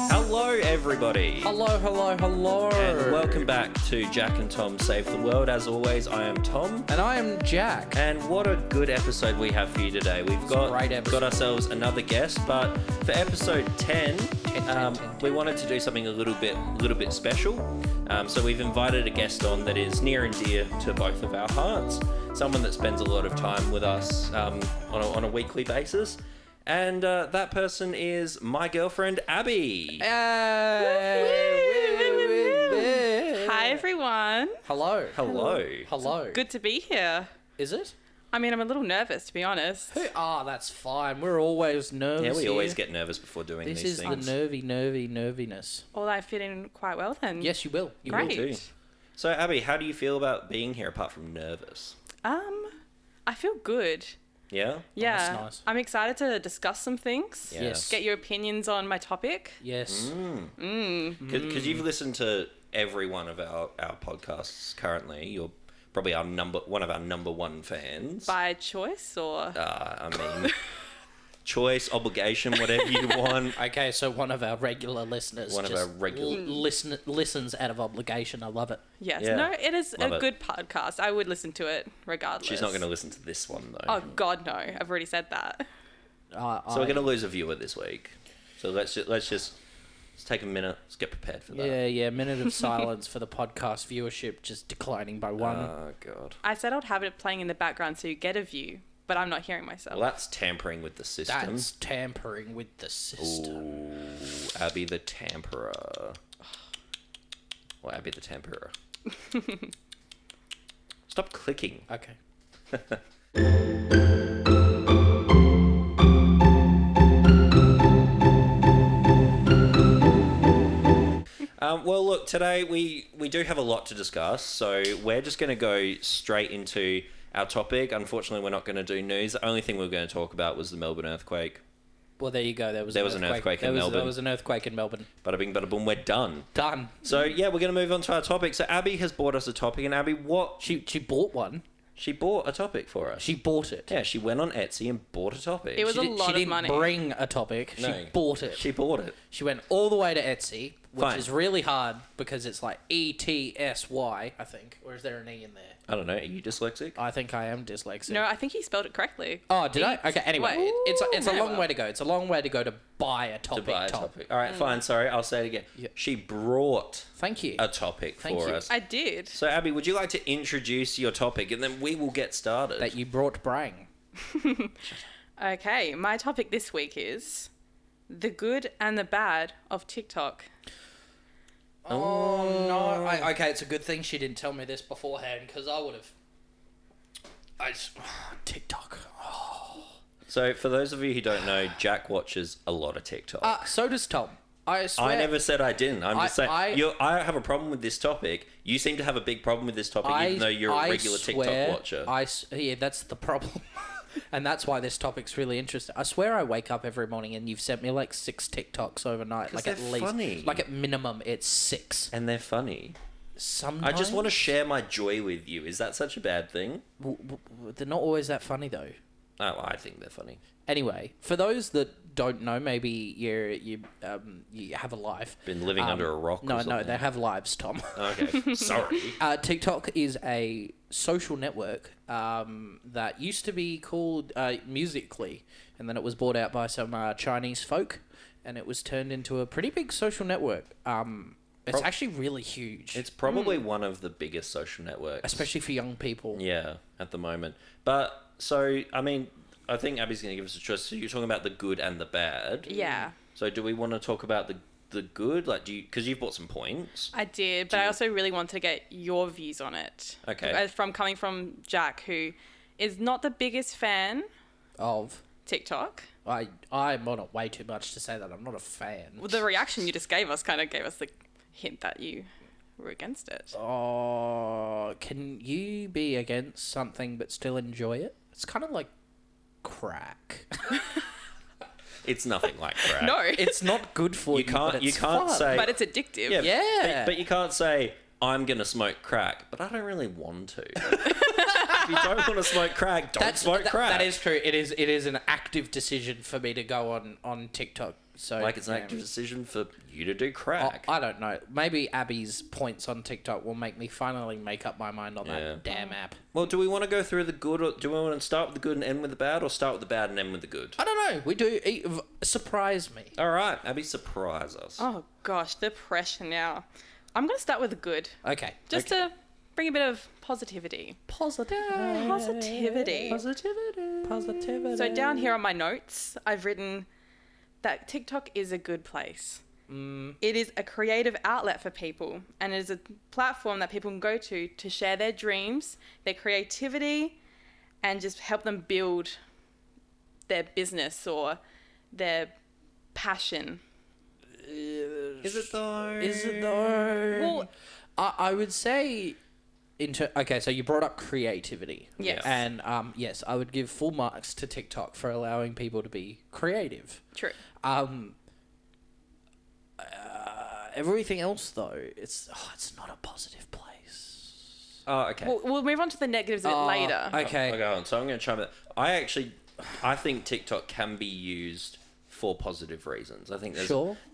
Hello, everybody. Hello, hello, hello. And welcome back to Jack and Tom Save the World. As always, I am Tom. And I am Jack. And what a good episode we have for you today. We've got ourselves another guest, but for episode 10, we wanted to do something a little bit special. So we've invited a guest on that is near and dear to both of our hearts. Someone that spends a lot of time with us on a weekly basis. And that person is my girlfriend, Abby. Hi, everyone. Hello. Hello. Good to be here. Is it? I mean, I'm a little nervous, to be honest. That's fine. We're always nervous. Yeah, we here. always get nervous before doing This these is things. the nerviness. Well, I fit in quite well then. Yes, you will. You Great. will. too. So, Abby, how do you feel about being here apart from nervous? I feel good. Yeah? Yeah. that's nice. I'm excited to discuss some things. Yeah. Yes. Get your opinions on my topic. Yes. Because you've listened to every one of our podcasts currently. You're probably one of our number one fans. By choice or... I mean, choice, obligation, whatever you want. Okay, so one of our regular listeners. One of our regular... listens out of obligation. I love it. Yes. Yeah. No, it is Love a it. good podcast. I would listen to it regardless. She's not going to listen to this one, though. Oh, God, no. I've already said that. So we're going to lose a viewer this week. So let's take a minute. Let's get prepared for that. Yeah. Minute of silence for the podcast viewership just declining by one. Oh, God. I said I'd have it playing in the background so you get a view, but I'm not hearing myself. Well, that's tampering with the system. That's tampering with the system. Ooh, Abby the Tamperer. Or Abby the Tamperer. Stop clicking. Okay. Well, look, today we do have a lot to discuss, so we're just going to go straight into our topic. Unfortunately, we're not going to do news. The only thing we were going to talk about was the Melbourne earthquake. Well, there you go. There was an earthquake in Melbourne. There was an earthquake in Melbourne. Bada bing, bada boom, we're done. Done. So, yeah, we're going to move on to our topic. So, Abby has brought us a topic, and Abby, what... She bought one. She bought a topic for us. She bought it. Yeah, she went on Etsy and bought a topic. It was She a didn't lot of money. bring a topic. No. She bought it. She bought it. She went all the way to Etsy, which Fine. is really hard because it's like ETSY, I think. Or is there an E in there? I don't know. Are you dyslexic? I think I am dyslexic. No, I think he spelled it correctly. Oh, did I? Okay, anyway. Wait. It's a long Whatever. way to go. It's a long way to go to buy a To topic. buy a Tom. topic. All right, fine. Sorry, I'll say it again. Yeah. She brought Thank you. a topic Thank for you. us. I did. So, Abby, would you like to introduce your topic, and then we will get started? That you brought Brang. Okay, my topic this week is the good and the bad of TikTok. Oh, no. Okay, it's a good thing she didn't tell me this beforehand because I would have... TikTok. So, for those of you who don't know, Jack watches a lot of TikTok. So does Tom. I swear. I never said I didn't. I'm just saying. I- I have a problem with this topic. You seem to have a big problem with this topic, even though you're a regular TikTok watcher. Yeah, that's the problem. And that's why this topic's really interesting. I swear I wake up every morning and you've sent me like 6 TikToks overnight. 'Cause Like at they're least. funny. Like at minimum, it's 6. And they're funny. Sometimes. I just want to share my joy with you. Is that such a bad thing? They're not always that funny though. Oh, I think they're funny. Anyway, for those that don't know, maybe you have a life. Been living under a rock or No, something. they have lives, Tom. Okay, sorry. TikTok is a social network that used to be called Musical.ly, and then it was bought out by some Chinese folk, and it was turned into a pretty big social network. It's actually really huge, It's probably one of the biggest social networks. especially for young people. Yeah, at the moment. But, so, I mean, I think Abby's going to give us a choice. So you're talking about the good and the bad. Yeah, So do we want to talk about the good? Like, because you've bought some points. I did, but I also really wanted to get your views on it. Okay. Coming from Jack, who is not the biggest fan Of TikTok. I'm on it way too much to say that I'm not a fan. Well, the reaction you just gave us kind of gave us the hint that you were against it. Oh, can you be against something but still enjoy it? It's kind of like crack. It's nothing like crack. No, It's not good for you. can't. But You it's can't fun. say. but it's addictive. Yeah. But you can't say I'm gonna smoke crack, but I don't really want to. If you don't want to smoke crack, don't smoke crack. That is true. It is an active decision for me to go on TikTok. So like it's an active decision for you to do crack. I don't know. Maybe Abby's points on TikTok will make me finally make up my mind on Yeah. that damn app. Well, do we want to go through the good, or do we want to start with the good and end with the bad, or start with the bad and end with the good? I don't know. We do surprise me. All right, Abby, surprise us. Oh gosh, the pressure now. I'm gonna start with the good, Okay. just to bring a bit of positivity. Positivity. Positivity. So down here on my notes, I've written that TikTok is a good place. It is a creative outlet for people, and it is a platform that people can go to share their dreams, their creativity, and just help them build their business or their passion. Is it though? Well, I would say... Okay, so you brought up creativity. yes. And yes, I would give full marks to TikTok for allowing people to be creative. True. Everything else, though, it's not a positive place. Oh, okay. We'll move on to the negatives a bit later. Okay. Okay, hold on. So I'm going to try. I think TikTok can be used for positive reasons. I think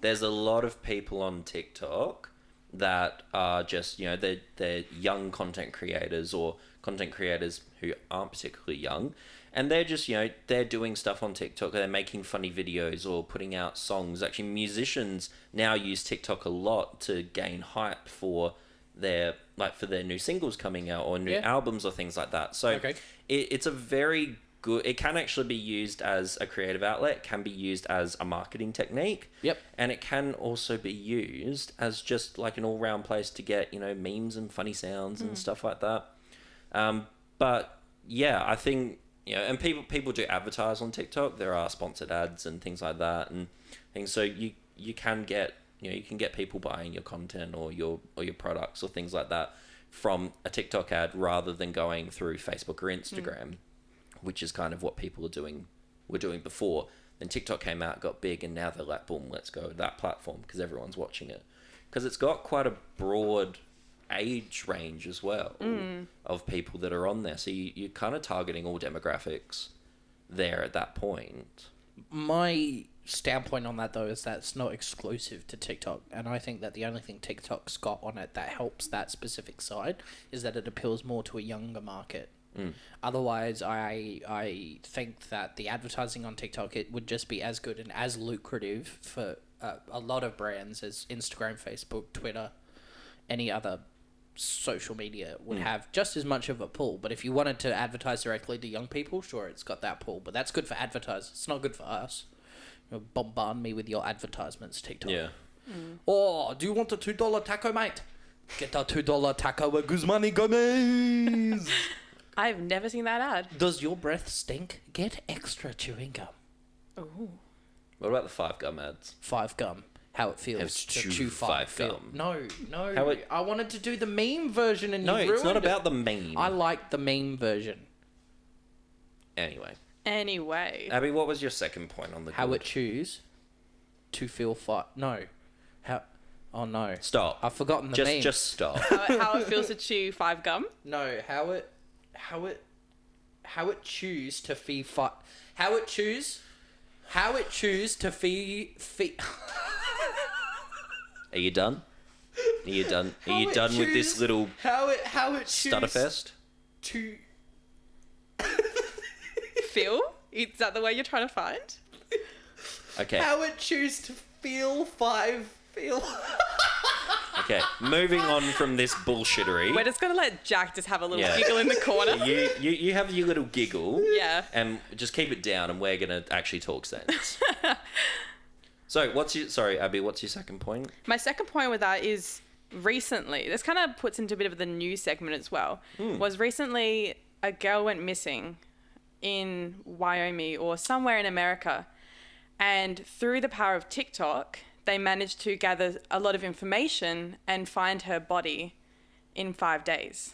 there's a lot of people on TikTok that are just, they're young content creators or content creators who aren't particularly young. And they're just, they're doing stuff on TikTok. They're making funny videos or putting out songs. Actually, musicians now use TikTok a lot to gain hype for their new singles coming out or new albums or things like that. So it's a very good... It can actually be used as a creative outlet. Can be used as a marketing technique. Yep. And it can also be used as just like an all-round place to get, memes and funny sounds and stuff like that. But yeah, I think... and people do advertise on TikTok. There are sponsored ads and things like that, and things. So you can get you can get people buying your content or your products or things like that from a TikTok ad rather than going through Facebook or Instagram, which is kind of what people were doing before. Then TikTok came out, got big, and now they're like, boom, let's go to that platform because everyone's watching it. Because it's got quite a broad age range as well of people that are on there. So you're kind of targeting all demographics there at that point. My standpoint on that, though, is that it's not exclusive to TikTok. And I think that the only thing TikTok's got on it that helps that specific side is that it appeals more to a younger market. Otherwise, I think that the advertising on TikTok, it would just be as good and as lucrative for a lot of brands as Instagram, Facebook, Twitter, any other social media would have just as much of a pull. But if you wanted to advertise directly to young people, sure, it's got that pull. But that's good for advertisers. It's not good for us. Bombard me with your advertisements, TikTok. Yeah. Oh, do you want a $2 taco, mate? Get a $2 taco at Guzmani Gomez. I've never seen that ad. Does your breath stink? Get extra chewing gum. Oh. What about the 5 gum ads? 5 gum. How it feels It's to chew chew 5 5 gum. gum. No. How it- I wanted to do the meme version and No, you ruined it's not it. about the meme. I like the meme version. Anyway. Abby, what was your second point on the How good? it chews to feel No. How... Oh, no. Stop. I've forgotten the meme. Just stop. How it feels to chew 5 gum. No, how it chews to fee fi- How it chews to fee... Are you done? Are you done? Are you done with this little How it chews stutterfest? to... Feel? Is that the way you're trying to find? Okay. How it chews to feel 5... Feel... Okay. Moving on from this bullshittery. We're just going to let Jack just have a little Yeah. giggle in the corner. You have your little giggle. Yeah. And just keep it down, and we're gonna actually talk sense. So, sorry, Abby, what's your second point? My second point with that is recently, this kind of puts into a bit of the news segment as well, was recently a girl went missing in Wyoming or somewhere in America. And through the power of TikTok, they managed to gather a lot of information and find her body in 5 days.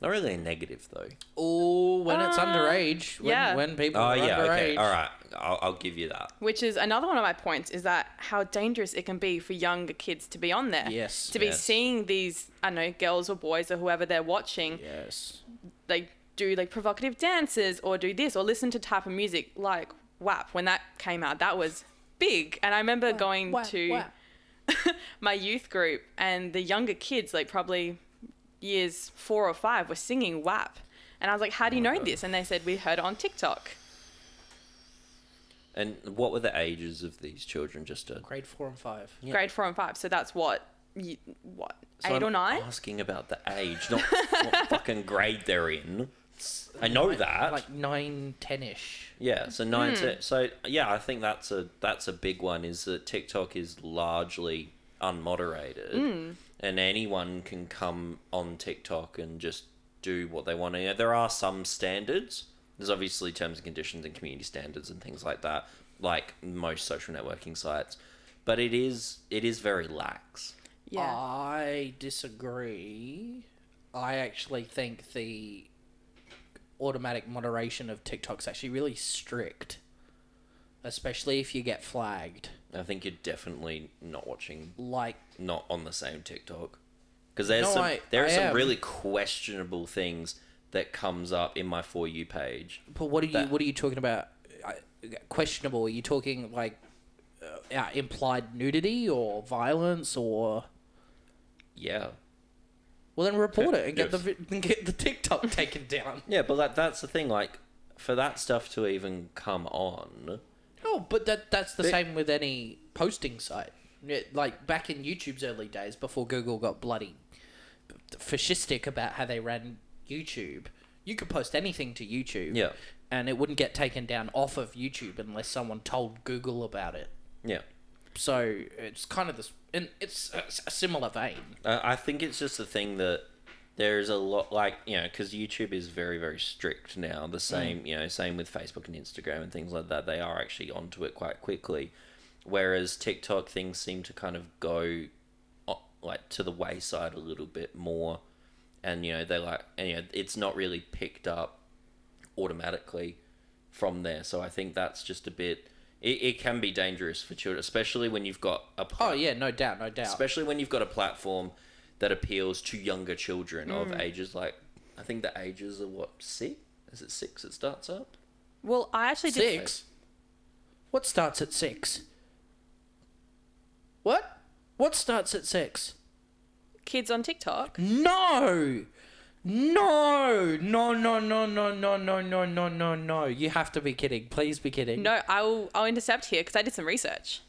Not really a negative though. Oh, when it's underage. When people are underage. Okay. All right. I'll give you that. Which is another one of my points, is that how dangerous it can be for younger kids to be on there. Yes. To be seeing these, I don't know, girls or boys or whoever they're watching. Yes. Like do like provocative dances or do this or listen to type of music like WAP. When that came out, that was big. And I remember going to my youth group, and the younger kids, like probably years 4 or 5, were singing WAP. And I was like, how do you know this? And they said, we heard it on TikTok. And what were the ages of these children? Grade 4 and 5. Yeah. Grade 4 and 5. So that's what, So 8 or 9? I'm asking about the age, not what fucking grade they're in. I know that. Like 9, 10-ish. Yeah, so 9 to... So, yeah, I think that's a big one, is that TikTok is largely unmoderated. And anyone can come on TikTok and just do what they want. You know, there are some standards. There's obviously terms and conditions and community standards and things like that, like most social networking sites. But it is very lax. Yeah. I disagree. I actually think the automatic moderation of TikTok's actually really strict, especially if you get flagged. I think you're definitely not watching, like, not on the same TikTok, because there are some really questionable things that comes up in my For You page. But what are you talking about? Questionable? Are you talking like implied nudity or violence or? Yeah. Well, then report it and get the TikTok taken down. Yeah, but that's the thing. Like, for that stuff to even come on. Oh, but that's the same with any posting site. Like back in YouTube's early days, before Google got bloody fascistic about how they ran YouTube, you could post anything to YouTube. Yeah. And it wouldn't get taken down off of YouTube unless someone told Google about it. Yeah. So it's kind of this, and it's a similar vein. I think it's just the thing that there's a lot, like, you know, because YouTube is very, very strict now. The same, you know, same with Facebook and Instagram and things like that. They are actually onto it quite quickly. Whereas TikTok, things seem to kind of go like to the wayside a little bit more. And, you know, it's not really picked up automatically from there. So I think that's just a bit... It can be dangerous for children, especially when you've got a... Oh, yeah, no doubt. Especially when you've got a platform that appeals to younger children of ages, like... I think the ages are, 6? Is it 6 it starts up? Well, I actually did... 6? What starts at 6? What? What starts at 6? Kids on TikTok? No! No! No. You have to be kidding. Please be kidding. No, I'll intercept here because I did some research.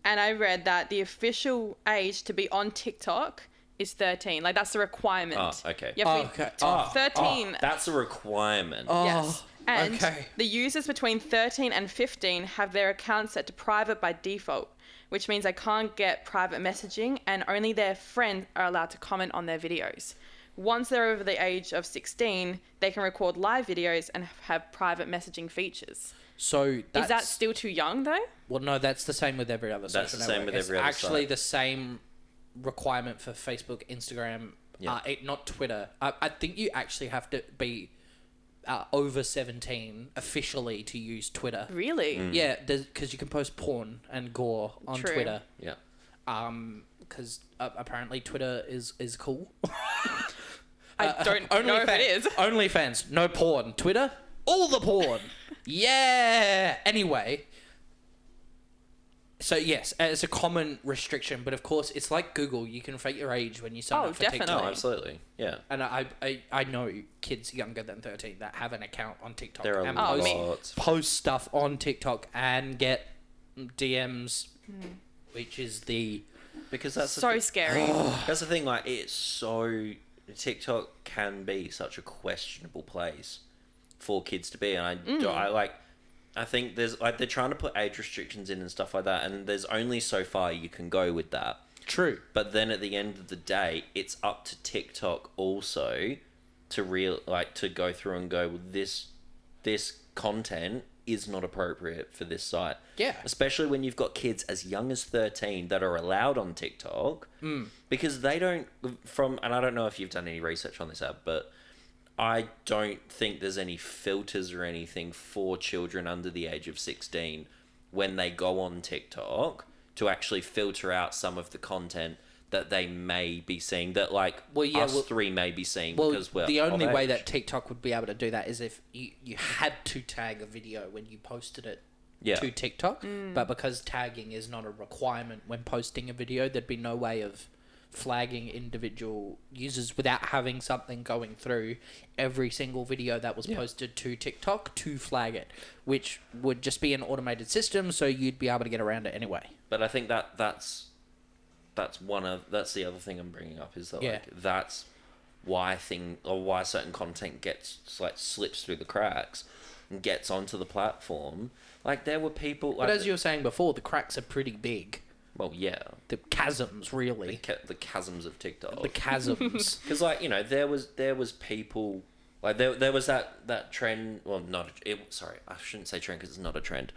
And I read that the official age to be on TikTok is 13. Like, that's the requirement. Oh, okay. You have to be 13. That's a requirement. Yes. And the users between 13 and 15 have their accounts set to private by default, which means they can't get private messaging, and only their friends are allowed to comment on their videos. Once they're over the age of 16, they can record live videos and have private messaging features. So is that still too young, though? Well, no, that's the same with every other social network. That's the same with every other actually site. The same requirement for Facebook, Instagram, not Twitter. I think you actually have to be over 17 officially to use Twitter. Really? Yeah, because you can post porn and gore on Twitter. Yeah. Because apparently Twitter is cool. I don't know if it is. OnlyFans, no porn. Twitter, all the porn. Yeah. Anyway. So yes, it's a common restriction, but of course it's like Google. You can fake your age when you sign up for definitely. TikTok. Oh, absolutely. Yeah. And I know kids younger than 13 that have an account on TikTok. There are and lots. post stuff on TikTok and get DMs, which is because that's so scary. That's the thing. Like, it's so... TikTok can be such a questionable place for kids to be, and I think there's like they're trying to put age restrictions in and stuff like that, and there's only so far you can go with that. True. But then at the end of the day, it's up to TikTok also to go through and go, well, this content is not appropriate for this site. Yeah. Especially when you've got kids as young as 13 that are allowed on TikTok, because they don't and I don't know if you've done any research on this app, but I don't think there's any filters or anything for children under the age of 16 when they go on TikTok to actually filter out some of the content that they may be seeing, that three may be seeing, because we're the only of way age. that TikTok would be able to do that is if you had to tag a video when you posted it to TikTok, but because tagging is not a requirement when posting a video, there'd be no way of flagging individual users without having something going through every single video that was posted to TikTok to flag it, which would just be an automated system, so you'd be able to get around it anyway. But I think that's the other thing I'm bringing up, is that that's why certain content gets slips through the cracks and gets onto the platform. Like, there were people, but as you were saying before, the cracks are pretty big. Well, yeah. The chasms, really. The chasms of TikTok. The chasms. Because, there was people... there was that trend... Well, sorry, I shouldn't say trend because it's not a trend.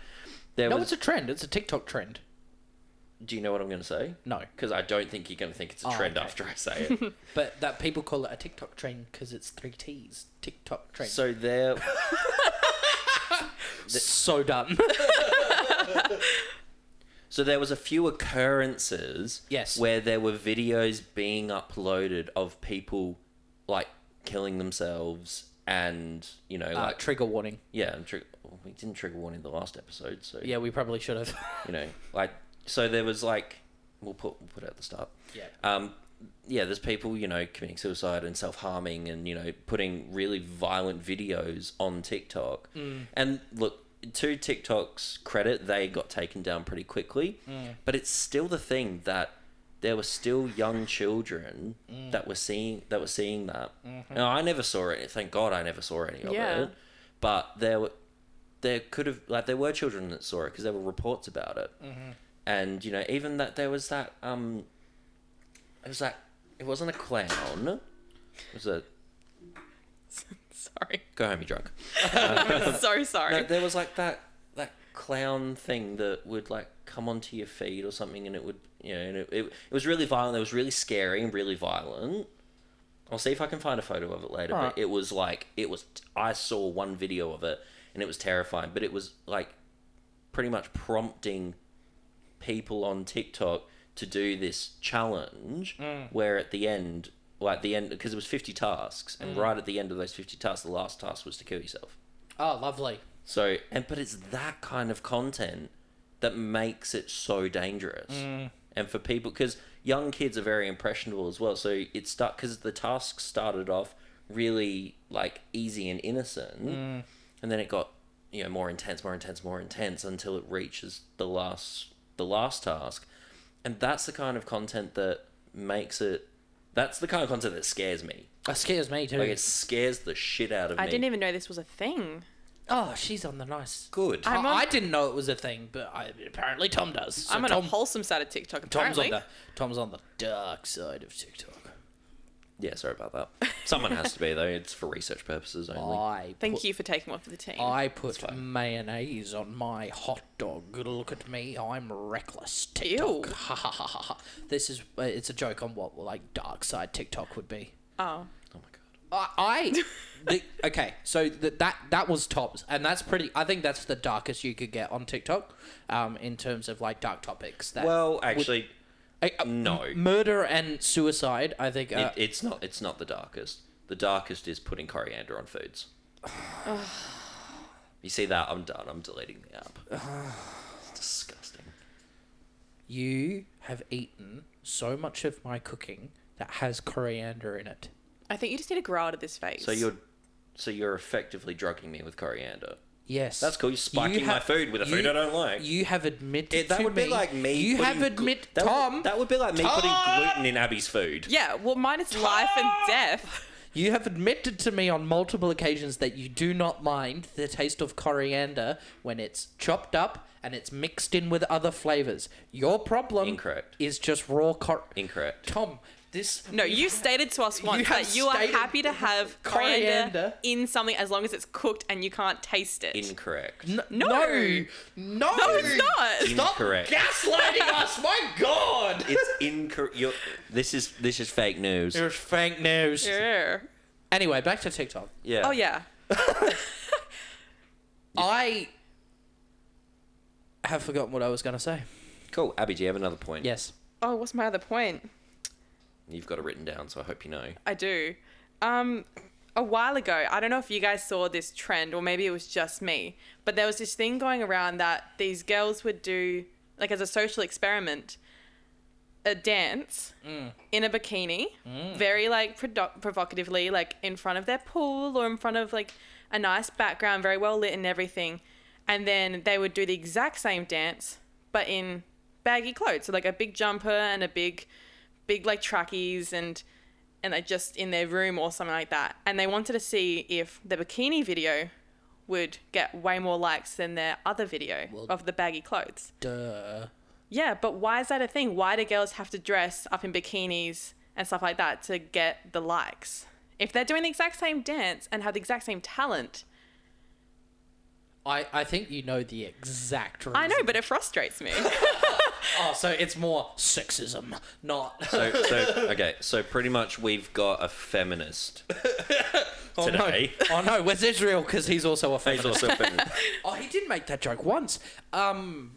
It's a trend. It's a TikTok trend. Do you know what I'm going to say? No. Because I don't think you're going to think it's a trend after I say it. But that people call it a TikTok trend because it's 3 T's. TikTok trend. So there... So done. So there was a few occurrences where there were videos being uploaded of people, killing themselves and, trigger warning. Yeah, we didn't trigger warning the last episode, so... Yeah, we probably should have. So there was, we'll put it at the start. Yeah. There's people, committing suicide and self-harming and, putting really violent videos on TikTok. And look, to TikTok's credit, they got taken down pretty quickly. But it's still the thing that there were still young children that were seeing that. Now, I never saw it. Thank God I never saw any of it. But there could have, there were children that saw it because there were reports about it. And, even that there was that, it wasn't a clown. It was a... Sorry. Go home, you drunk. I'm so sorry. No, there was that clown thing that would come onto your feed or something, and it would, it was really violent. It was really scary and really violent. I'll see if I can find a photo of it later. All but right. it was I saw one video of it and it was terrifying. But it was pretty much prompting people on TikTok to do this challenge where at the end, because it was 50 tasks, and right at the end of those 50 tasks, the last task was to kill yourself. Oh, lovely. So, but it's that kind of content that makes it so dangerous. And for people, because young kids are very impressionable as well, so because the tasks started off really easy and innocent, and then it got more intense until it reaches the last task. And that's the kind of content that makes it... That's the kind of content that scares me. That scares me too. It scares the shit out of me. I didn't even know this was a thing. Oh, she's on the nice. Good. I didn't know it was a thing, but apparently Tom does. So I'm on a wholesome side of TikTok, apparently. Tom's on the dark side of TikTok. Yeah, sorry about that. Someone has to be, though. It's for research purposes only. Thank you for taking one for the team. I put mayonnaise on my hot dog. Look at me. I'm reckless. TikTok. Ha ha ha ha. This is... it's a joke on what dark side TikTok would be. Oh. Oh my God. Okay, so that was tops, and that's pretty... I think that's the darkest you could get on TikTok, in terms of dark topics. Well, actually... no. Murder and suicide, I think... it's not the darkest. The darkest is putting coriander on foods. You see that? I'm done. I'm deleting the app. It's disgusting. You have eaten so much of my cooking that has coriander in it. I think you just need to grow out of this phase. So you're effectively drugging me with coriander. Yes. That's cool. You're spiking my food with a food I don't like. You have admitted that would be like me. You have admitted, Tom. That would be like me putting gluten in Abby's food. Yeah, well, mine is life and death. You have admitted to me on multiple occasions that you do not mind the taste of coriander when it's chopped up and it's mixed in with other flavors. Your problem Incorrect. is just raw Incorrect. Tom, No, you stated to us once that you are happy to have coriander in something as long as it's cooked and you can't taste it. Incorrect. No, it's not. Stop Incorrect. gaslighting us. My God. It's incorrect. This is fake news. There's fake news. Yeah. Anyway, back to TikTok. Yeah. Oh yeah. I have forgotten what I was going to say. Cool. Abby, do you have another point? Yes. Oh, what's my other point? You've got it written down, so I hope you know. I do. A while ago, I don't know if you guys saw this trend, or maybe it was just me, but there was this thing going around that these girls would do, like as a social experiment, a dance in a bikini, very like provocatively, like in front of their pool or in front of like a nice background, very well lit and everything. And then they would do the exact same dance, but in baggy clothes. So like a big jumper and a big like trackies and like just in their room or something like that. And they wanted to see if the bikini video would get way more likes than their other video of the baggy clothes. Duh. Yeah, but why is that a thing? Why do girls have to dress up in bikinis and stuff like that to get the likes? If they're doing the exact same dance and have the exact same talent. I think you know the exact reason. I know, but it frustrates me. Oh, so it's more sexism, not... So pretty much we've got a feminist Oh, today. No. Oh, no, where's Israel? Because he's also a feminist. He's also a feminist. Oh, he did make that joke once. No,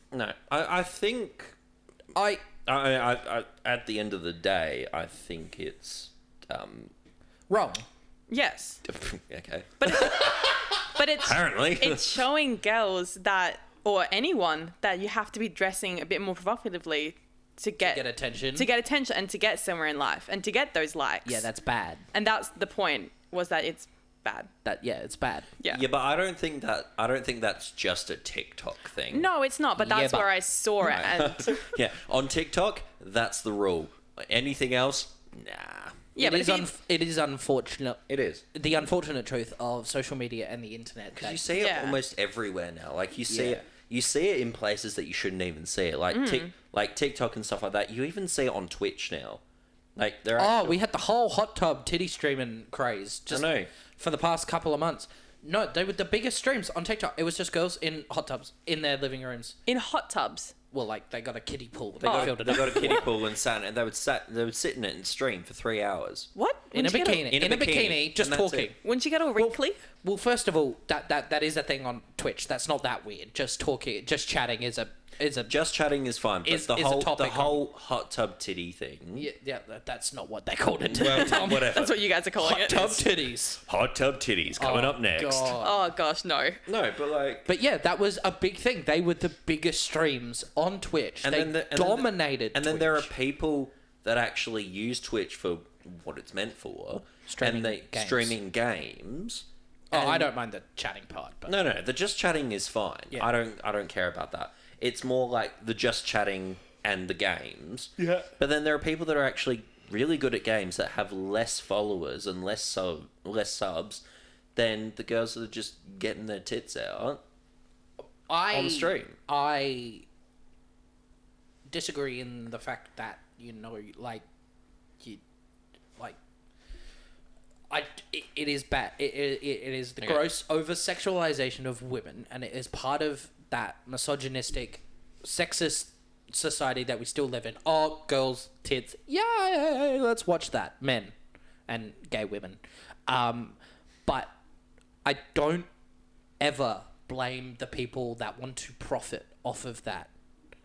I think... I at the end of the day, I think it's... Wrong. Yes. Okay. But it's... Apparently. It's showing girls that... Or anyone, that you have to be dressing a bit more provocatively to get attention. To get attention and to get somewhere in life and to get those likes. Yeah, that's bad. And that's the point, was that it's bad. It's bad. Yeah. Yeah, but I don't think that's just a TikTok thing. No, it's not, but that's Yeah, but- where I saw it. And Yeah, on TikTok, that's the rule. Anything else? Nah. yeah, but it is unfortunate. It is. The unfortunate truth of social media and the internet. Because you see it Yeah. almost everywhere now. Like you see Yeah. it. You see it in places that you shouldn't even see it, like like TikTok and stuff like that. You even see it on Twitch now. Like there are. We had the whole hot tub titty streaming craze just know. for the past couple of months. No, they were the biggest streams on TikTok. It was just girls in hot tubs in their living rooms. in hot tubs. Well, like they got a kiddie pool. They got, filled it they up. got a kiddie pool and they would sit in it and stream for 3 hours. What? in a Wouldn't you bikini. get In a bikini, just and that's talking. it. Wouldn't you get all wrinkly? Well, first of all, that is a thing on Twitch. That's not that weird. Just talking, just chatting is a Just chatting is fine, but Is the a whole topic hot tub titty thing. yeah. That's not what they called it. Well, whatever. That's what you guys are calling Hot it. tub titties. Hot tub titties coming up next. God. Oh gosh, no. No, but like. But yeah, that was a big thing. They were the biggest streams on Twitch. They dominated. And then there are Twitch. people that actually use Twitch for what it's meant for, Streaming games. streaming games. Oh, I And- don't mind the chatting part, but No, the just chatting is fine. Yeah. I don't care about that. It's more like the just chatting and the games. Yeah. But then there are people that are actually really good at games that have less followers and less subs than the girls that are just getting their tits out on stream. I disagree in the fact that it is bad. It is the Okay. gross over sexualization of women, and it is part of that misogynistic, sexist society that we still live in. Oh, girls, tits, yay! Let's watch that. Men and gay women, but I don't ever blame the people that want to profit off of that.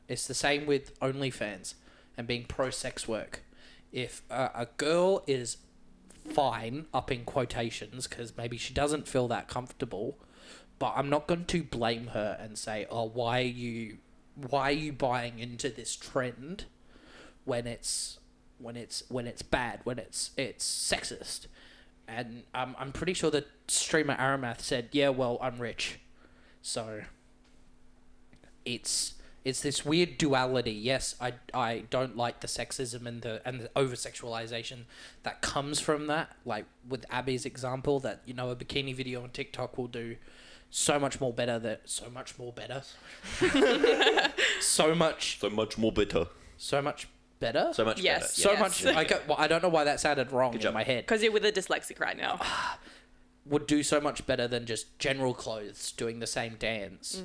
It's the same with OnlyFans and being pro-sex work. If a girl is fine, up in quotations, because maybe she doesn't feel that comfortable, but I'm not going to blame her and say, oh, why are you buying into this trend when it's bad, when it's sexist. And I'm pretty sure that streamer Aramath said, yeah, well, I'm rich. So it's this weird duality. Yes, I don't like the sexism and the over-sexualization that comes from that. Like with Abby's example, that, you know, a bikini video on TikTok will do so much more better. So much more better. So much better. So much Yes. better. So Yes. much. I don't know why that sounded wrong in job. my head. Because you're with a dyslexic right now. Would do so much better than just general clothes doing the same dance.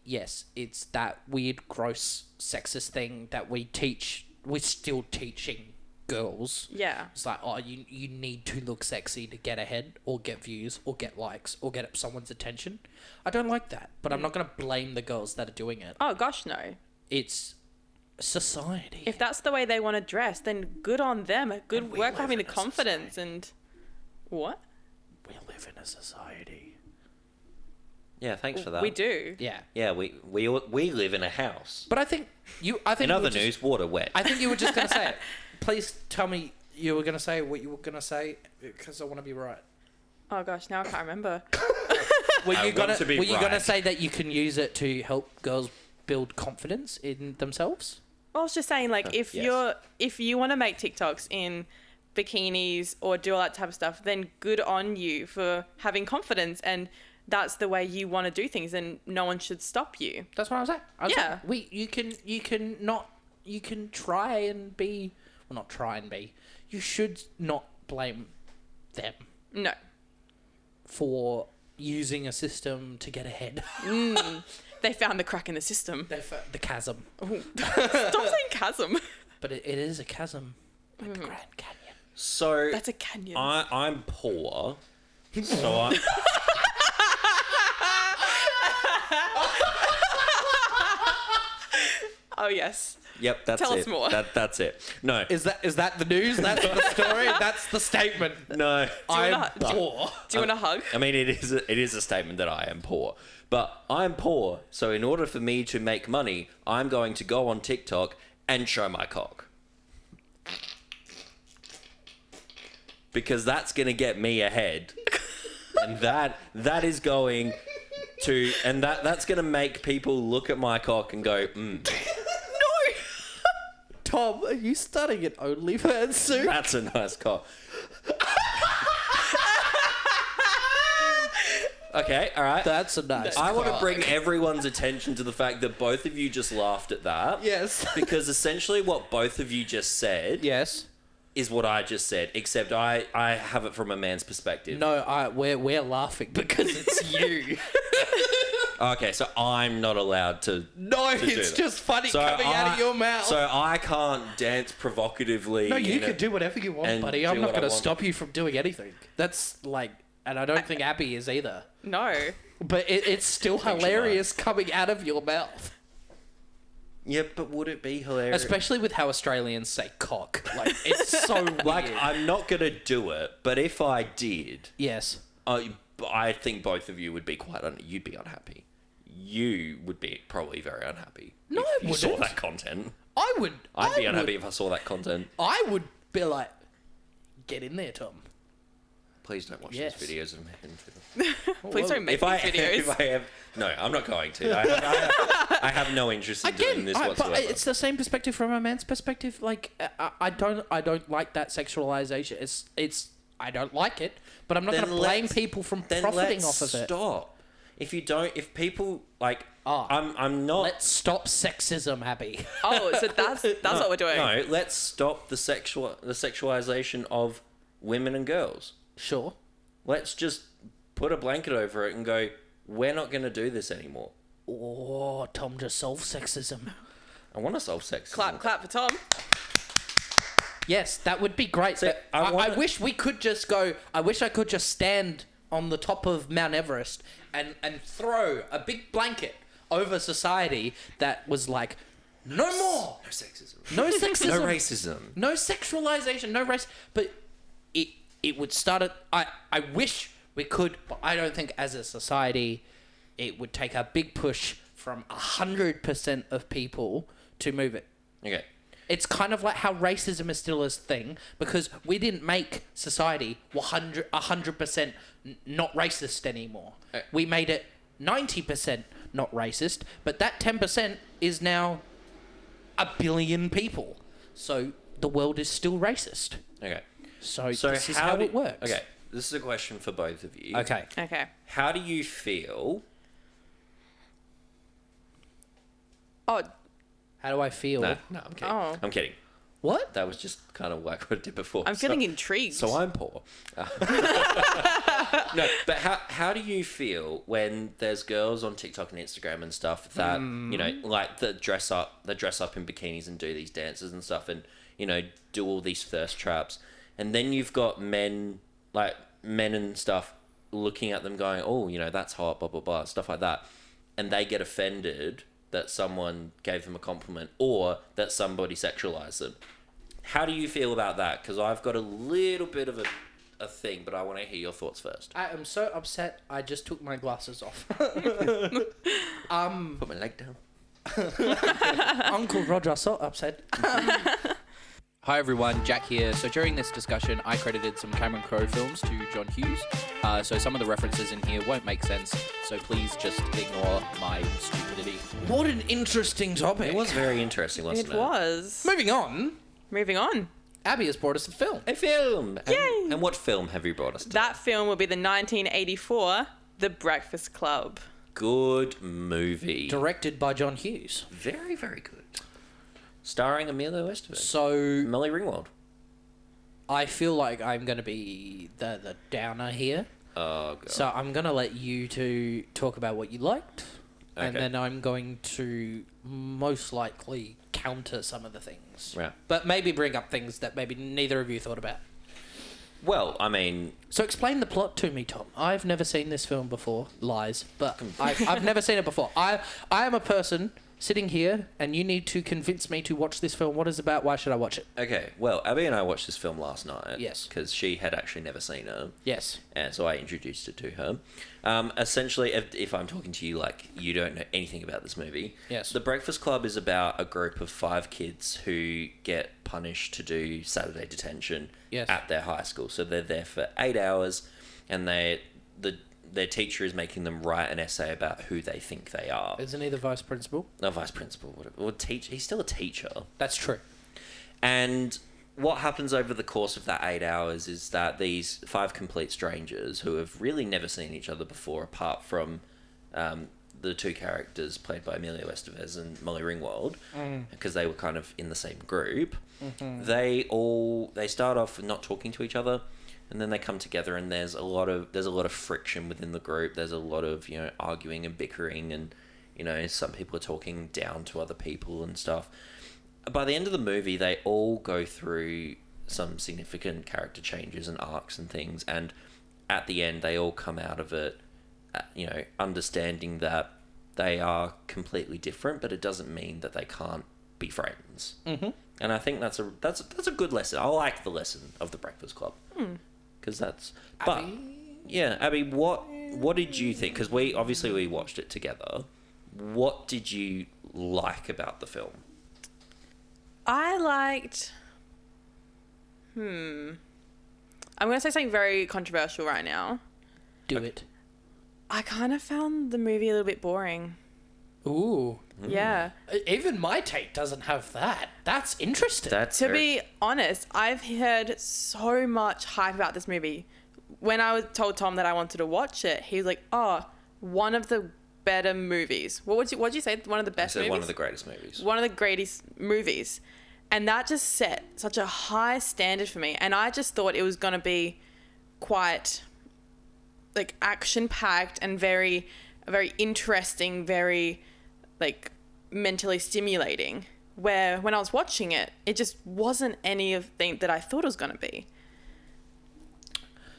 Yes, it's that weird, gross, sexist thing that we're still teaching girls. Yeah. It's like, oh, you need to look sexy to get ahead or get views or get likes or get someone's attention. I don't like that, but I'm not going to blame the girls that are doing it. Oh, gosh, no. It's society. If that's the way they want to dress, then good on them. Good work for having the confidence and... What? We live in a society. Yeah, thanks for that. We do. Yeah. Yeah, we live in a house. But I think in other news, water wet. I think you were just going to say it. Please tell me you were going to say what you were going to say, because I want to be right. Oh gosh, now I can't remember. Were you going right. to say that you can use it to help girls build confidence in themselves? I was just saying, like, if you want to make TikToks in bikinis or do all that type of stuff, then good on you for having confidence, and that's the way you want to do things, and no one should stop you. That's what I was saying. You can try and be, well, not try and be. You should not blame them. No. For using a system to get ahead. They found the crack in the system. They found the chasm. Stop saying chasm. But it is a chasm, like the Grand Canyon. So that's a canyon. I'm poor, so I. Oh yes. Yep, that's it. Tell us more. That's it. No. Is that the news? That's the story? That's the statement. No. I'm poor. Do you want a hug? I mean, it is a statement that I am poor. But I'm poor, so in order for me to make money, I'm going to go on TikTok and show my cock. Because that's going to get me ahead. And that is going to... And that's going to make people look at my cock and go, Tom, are you starting an OnlyFans soon? That's a nice cock. Okay, all right. That's a nice I want to cock. bring everyone's attention to the fact that both of you just laughed at that. Yes. Because essentially what both of you just said is what I just said, except I have it from a man's perspective. No, we're laughing because it's you. Okay, so I'm not allowed to. No, it's just funny coming out of your mouth. So I can't dance provocatively. No, you can do whatever you want, buddy. I'm not going to stop you from doing anything. That's like, and I don't think Abby is either. No. But it's still hilarious coming out of your mouth. Yeah, but would it be hilarious? Especially with how Australians say cock. Like, it's so weird. Like, I'm not going to do it, but if I did... Yes. I think both of you would be you'd be unhappy. You would be probably very unhappy. No, if I you wouldn't. saw that content. I would. I'd be unhappy if I saw that content. I would be like, get in there, Tom. Please don't watch these videos of me. Please don't make these videos. No, I'm not going to. I have no interest in doing this whatsoever. But it's the same perspective from a man's perspective. Like, I don't like that sexualization. I don't like it, but I'm not going to blame people from profiting off of it. Stop. If people like, I'm not. Let's stop sexism, Abby. Oh, so that's what we're doing. No, let's stop the sexualization of women and girls. Sure. Let's just put a blanket over it and go, we're not going to do this anymore. Oh, Tom just solved sexism. I want to solve sexism. Clap for Tom. Yes, that would be great. So, I wish we could just go... I wish I could just stand on the top of Mount Everest and throw a big blanket over society that was like, no more! No sexism. No sexism. No racism. No sexualization. No race. But it would start at... I wish we could, but I don't think as a society it would take a big push from 100% of people to move it. Okay. It's kind of like how racism is still a thing, because we didn't make society 100% not racist anymore. We made it 90% not racist, but that 10% is now 1 billion people. So the world is still racist. Okay. So this is how it works. Okay. This is a question for both of you. Okay. How do you feel? Oh. How do I feel? No, I'm kidding. Oh. I'm kidding. What? That was just kind of like what I did before. I'm feeling intrigued. So I'm poor. No, but how do you feel when there's girls on TikTok and Instagram and stuff that, you know, like that dress up in bikinis and do these dances and stuff, and do all these thirst traps. And then you've got men and stuff looking at them going, oh, that's hot, blah, blah, blah, stuff like that. And they get offended that someone gave them a compliment or that somebody sexualized them. How do you feel about that? Because I've got a little bit of a thing, but I want to hear your thoughts first. I am so upset. I just took my glasses off. Put my leg down. Uncle Roger, so upset. Hi everyone, Jack here. So during this discussion, I credited some Cameron Crowe films to John Hughes. So some of the references in here won't make sense. So please just ignore my stupidity. What an interesting topic. It was very interesting, wasn't it? It was. Moving on. Abby has brought us a film. A film. Yay! And what film have you brought us to? That film will be the 1984 The Breakfast Club. Good movie. Directed by John Hughes. Very, very good. Starring Emilio Estevez. So Molly Ringwald. I feel like I'm going to be the downer here. Oh, God. So I'm going to let you two talk about what you liked. Okay. And then I'm going to most likely counter some of the things. Right. But maybe bring up things that maybe neither of you thought about. Well, I mean... So explain the plot to me, Tom. I've never seen this film before. Lies. But I've never seen it before. I am a person sitting here, and you need to convince me to watch this film. What is it about? Why should I watch it? Okay, well, Abby and I watched this film last night. Yes. Because she had actually never seen it. Yes. And so I introduced it to her. Essentially, if I'm talking to you like you don't know anything about this movie, yes. The Breakfast Club is about a group of 5 kids who get punished to do Saturday detention at their high school. So they're there for 8 hours, and their teacher is making them write an essay about who they think they are. Isn't he the vice principal? No, vice principal. He's still a teacher. That's true. And what happens over the course of that 8 hours is that these 5 complete strangers who have really never seen each other before, apart from the 2 characters played by Emilio Estevez and Molly Ringwald, because they were kind of in the same group, they start off not talking to each other. And then they come together, and there's a lot of friction within the group. There's a lot of arguing and bickering, and some people are talking down to other people and stuff. By the end of the movie, they all go through some significant character changes and arcs and things, and at the end, they all come out of it, understanding that they are completely different, but it doesn't mean that they can't be friends. Mm-hmm. And I think that's a good lesson. I like the lesson of The Breakfast Club. Because that's... But, yeah, Abby, what did you think? Because we watched it together. What did you like about the film? I liked... I'm going to say something very controversial right now. Do it. I kind of found the movie a little bit boring. Ooh. Yeah. Even my take doesn't have that. That's interesting. To be honest, I've heard so much hype about this movie. When I told Tom that I wanted to watch it, he was like, "Oh, one of the better movies." What'd you say? One of the best movies? One of the greatest movies. One of the greatest movies. And that just set such a high standard for me. And I just thought it was going to be quite like action-packed and very, very interesting, very like mentally stimulating, where when I was watching it, it just wasn't anything that I thought it was going to be.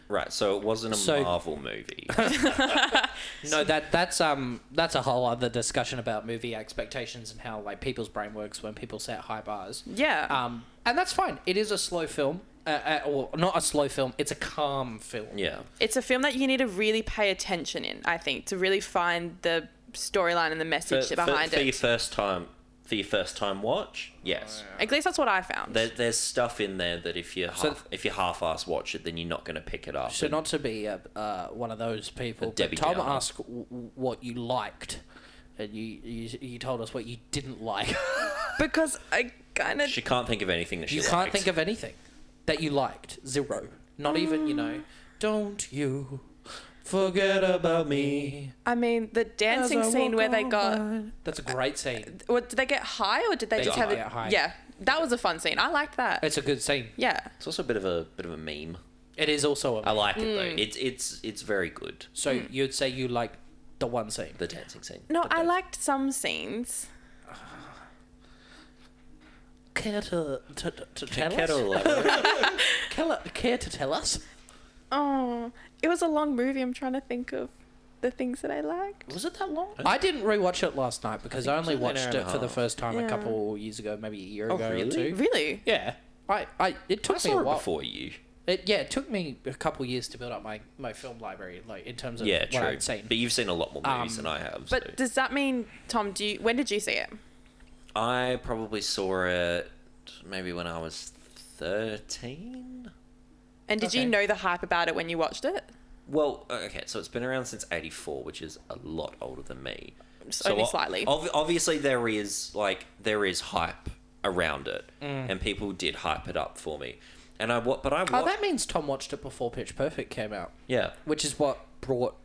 Right, so it wasn't a Marvel movie. No, that's a whole other discussion about movie expectations and how like people's brain works when people set high bars. Yeah. And that's fine. It is a slow film. Or not a slow film, it's a calm film. Yeah. It's a film that you need to really pay attention in, I think, to really find the storyline and the message behind it. For your first time watch, yes. At least that's what I found. There's stuff in there that if you half-ass watch it, then you're not going to pick it up. So not to be one of those people, but Tom asked what you liked, and you told us what you didn't like. Because I kind of... She can't think of anything that she liked. You can't think of anything that you liked. Zero. Not even, don't you forget about me. I mean, the dancing scene where they got... That's a great scene. Did they get high or did they just have it? High. Yeah, that was a fun scene. I liked that. It's a good scene. Yeah. It's also a bit of a meme. It is also a meme. I like it though. It's very good. So you'd say you like the one scene? The dancing scene. No, I liked some scenes. care to tell Care to us? elaborate? Care to tell us? Oh, it was a long movie. I'm trying to think of the things that I liked. Was it that long? I didn't rewatch it last night because I only it was an watched hour and it a for the half. first time a Yeah. couple years ago, maybe a year Oh, ago or really? two. Really? Yeah. It took I me saw a it while. before you. It took me a couple years to build up my film library, like in terms of Yeah, what true. I'd seen. But you've seen a lot more movies than I have. But so. does that mean, Tom? When did you see it? I probably saw it maybe when I was 13. And did you Okay. know the hype about it when you watched it? Well, okay, so it's been around since 84, which is a lot older than me. Only slightly. Obviously, there is hype around it, and people did hype it up for me. And I watched. Oh, that means Tom watched it before Pitch Perfect came out, Yeah. which is what brought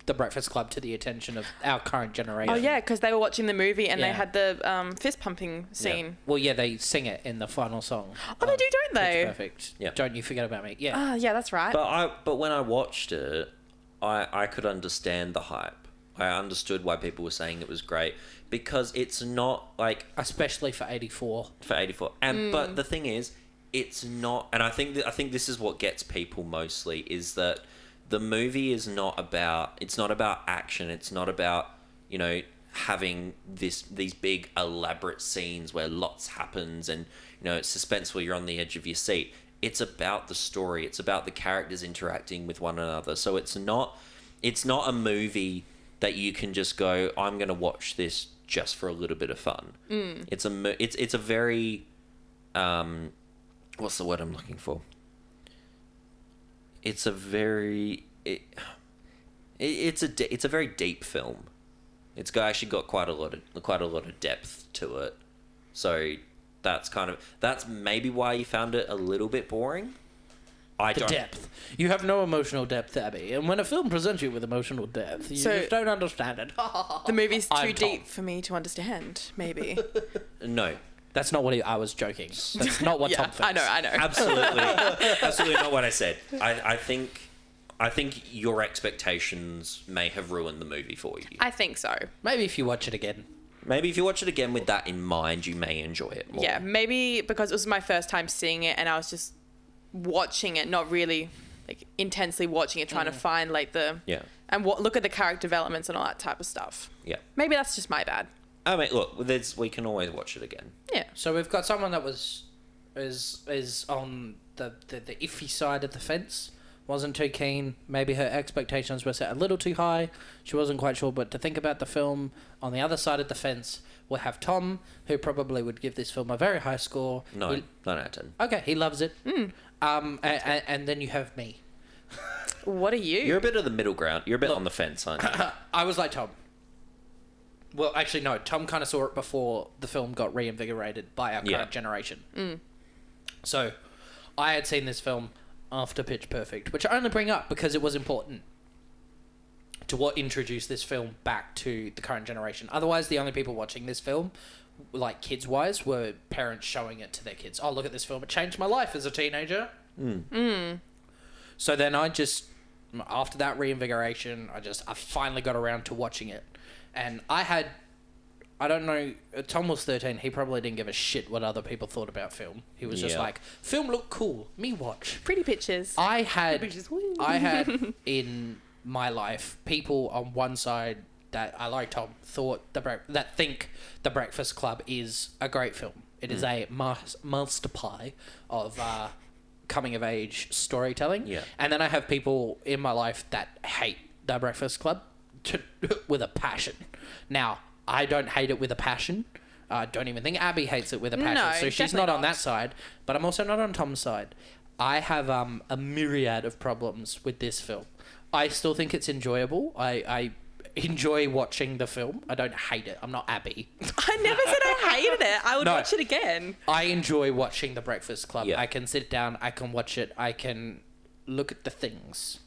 The Breakfast Club to the attention of our current generation. Oh yeah, because they were watching the movie and Yeah. they had the fist pumping scene. Well, yeah, they sing it in the final song. Oh, they do, don't they? Pitch Perfect. Yeah. Don't you forget about me. Yeah. Ah, yeah, that's right. But when I watched it, I could understand the hype. I understood why people were saying it was great because it's not like Especially for 84. for 84. And but the thing is, it's not, and I think this is what gets people mostly is that the movie is not about action. It's not about, having these big elaborate scenes where lots happens and, it's suspenseful, you're on the edge of your seat. It's about the story. It's about the characters interacting with one another. So it's not a movie that you can just go, I'm going to watch this just for a little bit of fun. It's a very what's the word I'm looking for? It's a very it's a very deep film. It's actually got quite a lot of depth to it. So that's maybe why you found it a little bit boring. Depth. You have no emotional depth, Abby. And when a film presents you with emotional depth, you So- just don't understand it. The movie's I'm too Tom. deep for me to understand, maybe. No, That's not what I was joking. That's not what Yeah, Tom thinks. I know. absolutely not what I said. I think your expectations may have ruined the movie for you. I think so. Maybe if you watch it again. Maybe if you watch it again with that in mind, you may enjoy it more. Yeah, maybe because it was my first time seeing it and I was just watching it, not really like intensely watching it, trying to find like Yeah. and look at the character developments and all that type of stuff. Yeah. Maybe that's just my bad. I mean, look, we can always watch it again. Yeah. So we've got someone that is on the iffy side of the fence. Wasn't too keen. Maybe her expectations were set a little too high. She wasn't quite sure. But to think about the film, on the other side of the fence, we'll have Tom, who probably would give this film a very high score. 9 out of 10. Okay, he loves it. And then you have me. What are you? You're a bit of the middle ground. You're a bit on the fence, aren't you? I was like Tom. Well, actually, no. Tom kind of saw it before the film got reinvigorated by our current generation. So, I had seen this film after Pitch Perfect, which I only bring up because it was important to what introduced this film back to the current generation. Otherwise, the only people watching this film, like kids-wise, were parents showing it to their kids. Oh, look at this film. It changed my life as a teenager. So then after that reinvigoration, I finally got around to watching it. And I don't know, Tom was 13, he probably didn't give a shit what other people thought about film. He was just Yeah. like, film look cool, me watch. Pretty pictures. I had in my life people on one side that I like Tom that think The Breakfast Club is a great film. It is a master pie of coming of age storytelling. Yeah. And then I have people in my life that hate The Breakfast Club with a passion. Now, I don't hate it with a passion. I don't even think Abby hates it with a passion. No, so she's definitely not on not. that side. But I'm also not on Tom's side. I have a myriad of problems with this film. I still think it's enjoyable. I enjoy watching the film. I don't hate it. I'm not Abby. I never said I hated it. I would No. watch it again. I enjoy watching The Breakfast Club. Yeah. I can sit down. I can watch it. I can look at the things.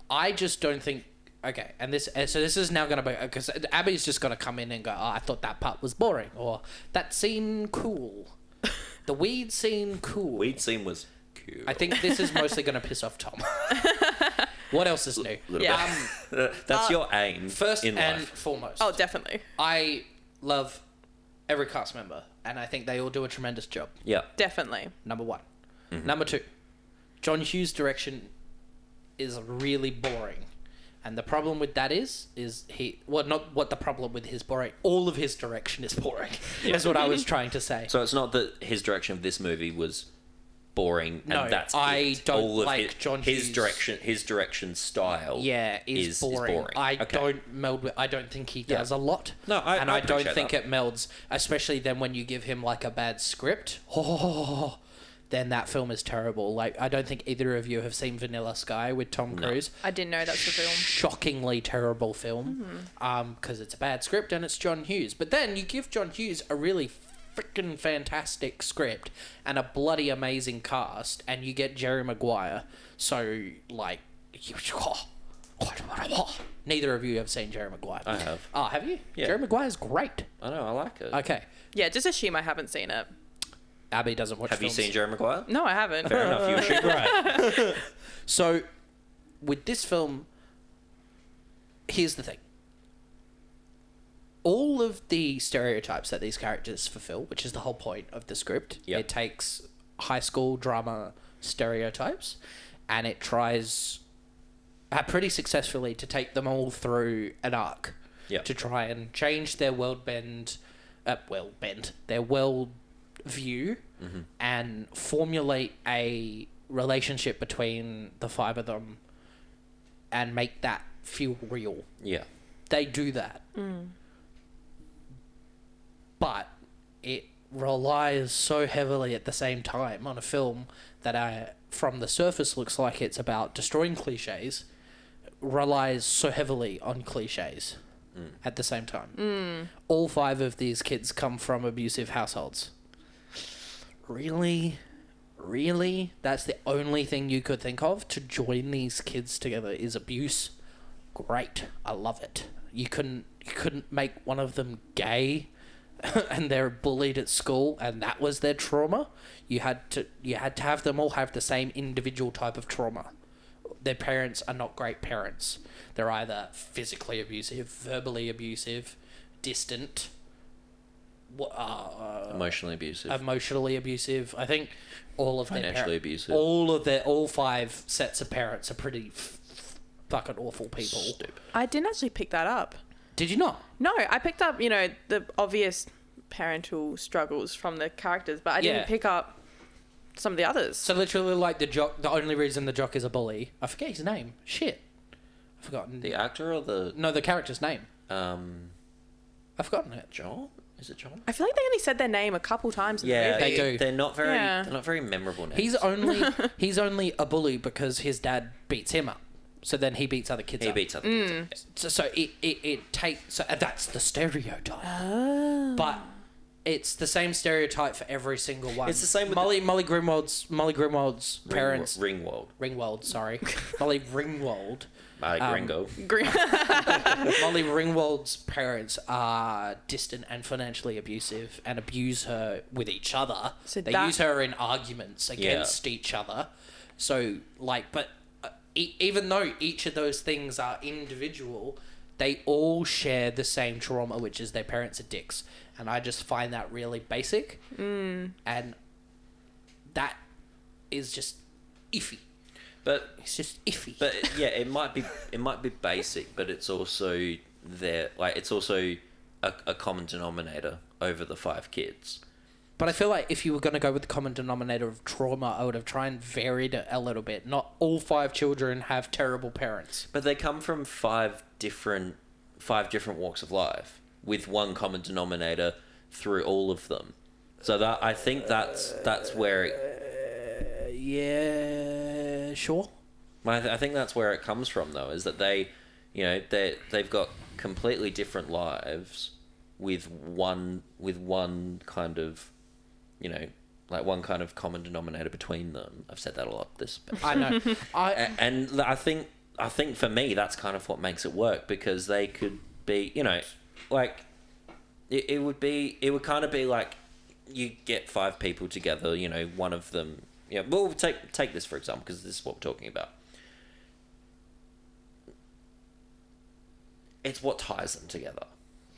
I just don't think... Okay, and this is now going to be... Because Abby's just going to come in and go, oh, I thought that part was boring. Or, that scene cool. The weed scene cool. Weed scene was cool. I think this is mostly going to piss off Tom. What else is new? Yeah. That's your aim First in and life. foremost. Oh, definitely. I love every cast member. and I think they all do a tremendous job. Yeah. Definitely. Number one. Mm-hmm. Number two, John Hughes' direction is really boring. And the problem with that is not what the problem with his boring. All of his direction is boring. That's what I was trying to say. So it's not that his direction of this movie was boring, No, and that's I it. don't All of like John his Hughes. direction. His direction style. Yeah, is boring. I don't meld with. I don't think he does a lot. No, I don't appreciate think that. it melds. Especially then when you give him like a bad script. Then that film is terrible. Like, I don't think either of you have seen Vanilla Sky with Tom Cruise. I didn't know that's the film. Shockingly terrible film. Because it's a bad script and it's John Hughes. But then you give John Hughes a really freaking fantastic script and a bloody amazing cast, and you get Jerry Maguire. So, like, neither of you have seen Jerry Maguire. I have. Oh, have you? Yeah. Jerry Maguire's great. I know. I like it. Okay. Yeah, just assume I haven't seen it. Abby doesn't watch Have films. you seen Jerry Maguire? No, I haven't. Fair enough. You should. Right. So, with this film, here's the thing. All of the stereotypes that these characters fulfill, which is the whole point of the script, Yep. it takes high school drama stereotypes and it tries pretty successfully to take them all through an arc. Yep. To try and change their their world view and formulate a relationship between the five of them and make that feel real. Yeah. They do that. But it relies so heavily at the same time on a film that from the surface looks like it's about destroying cliches, relies so heavily on cliches at the same time. All five of these kids come from abusive households. Really? Really? That's the only thing you could think of to join these kids together is abuse? Great. I love it. You couldn't make one of them gay and they're bullied at school and that was their trauma. You had to have them all have the same individual type of trauma. Their parents are not great parents. They're either physically abusive, verbally abusive, distant, Emotionally abusive. I think all of their Financially abusive. all five sets of parents are pretty fucking awful people. Stupid. I didn't actually pick that up. Did you not? No, I picked up, the obvious parental struggles from the characters, but I didn't pick up some of the others. So literally, like the jock. The only reason the jock is a bully. I forget his name. Shit, I've forgotten. The actor or the No, the character's name. I've forgotten it. John? Is it John? I feel like they only said their name a couple times in the Yeah, movie. They do. They're not very. Yeah. They're not very memorable names. He's only a bully because his dad beats him up. So then he beats other kids He up. beats other kids. So it takes. So that's the stereotype. But it's the same stereotype for every single one. It's the same with Molly Grimwald's parents. Ringwald. Sorry. Molly Ringwald. Gringo. Molly Ringwald's parents are distant and financially abusive and abuse her with each other. So they use her in arguments against each other. So, but even though each of those things are individual, they all share the same trauma, which is their parents are dicks. And I just find that really basic. And that is just iffy. But It's just iffy. But yeah, it might be basic, but it's also there. Like it's also a common denominator over the five kids. But I feel like if you were going to go with the common denominator of trauma, I would have tried and varied it a little bit. Not all five children have terrible parents. But they come from five different walks of life with one common denominator through all of them. So that I think that's where it. Yeah, sure. I think that's where it comes from, though, is that they've got completely different lives with one kind of, one kind of common denominator between them. I've said that a lot. I know. And I think for me that's kind of what makes it work, because they could be, it would kind of be like you get five people together, one of them. Yeah, well, take this for example, because this is what we're talking about. It's what ties them together.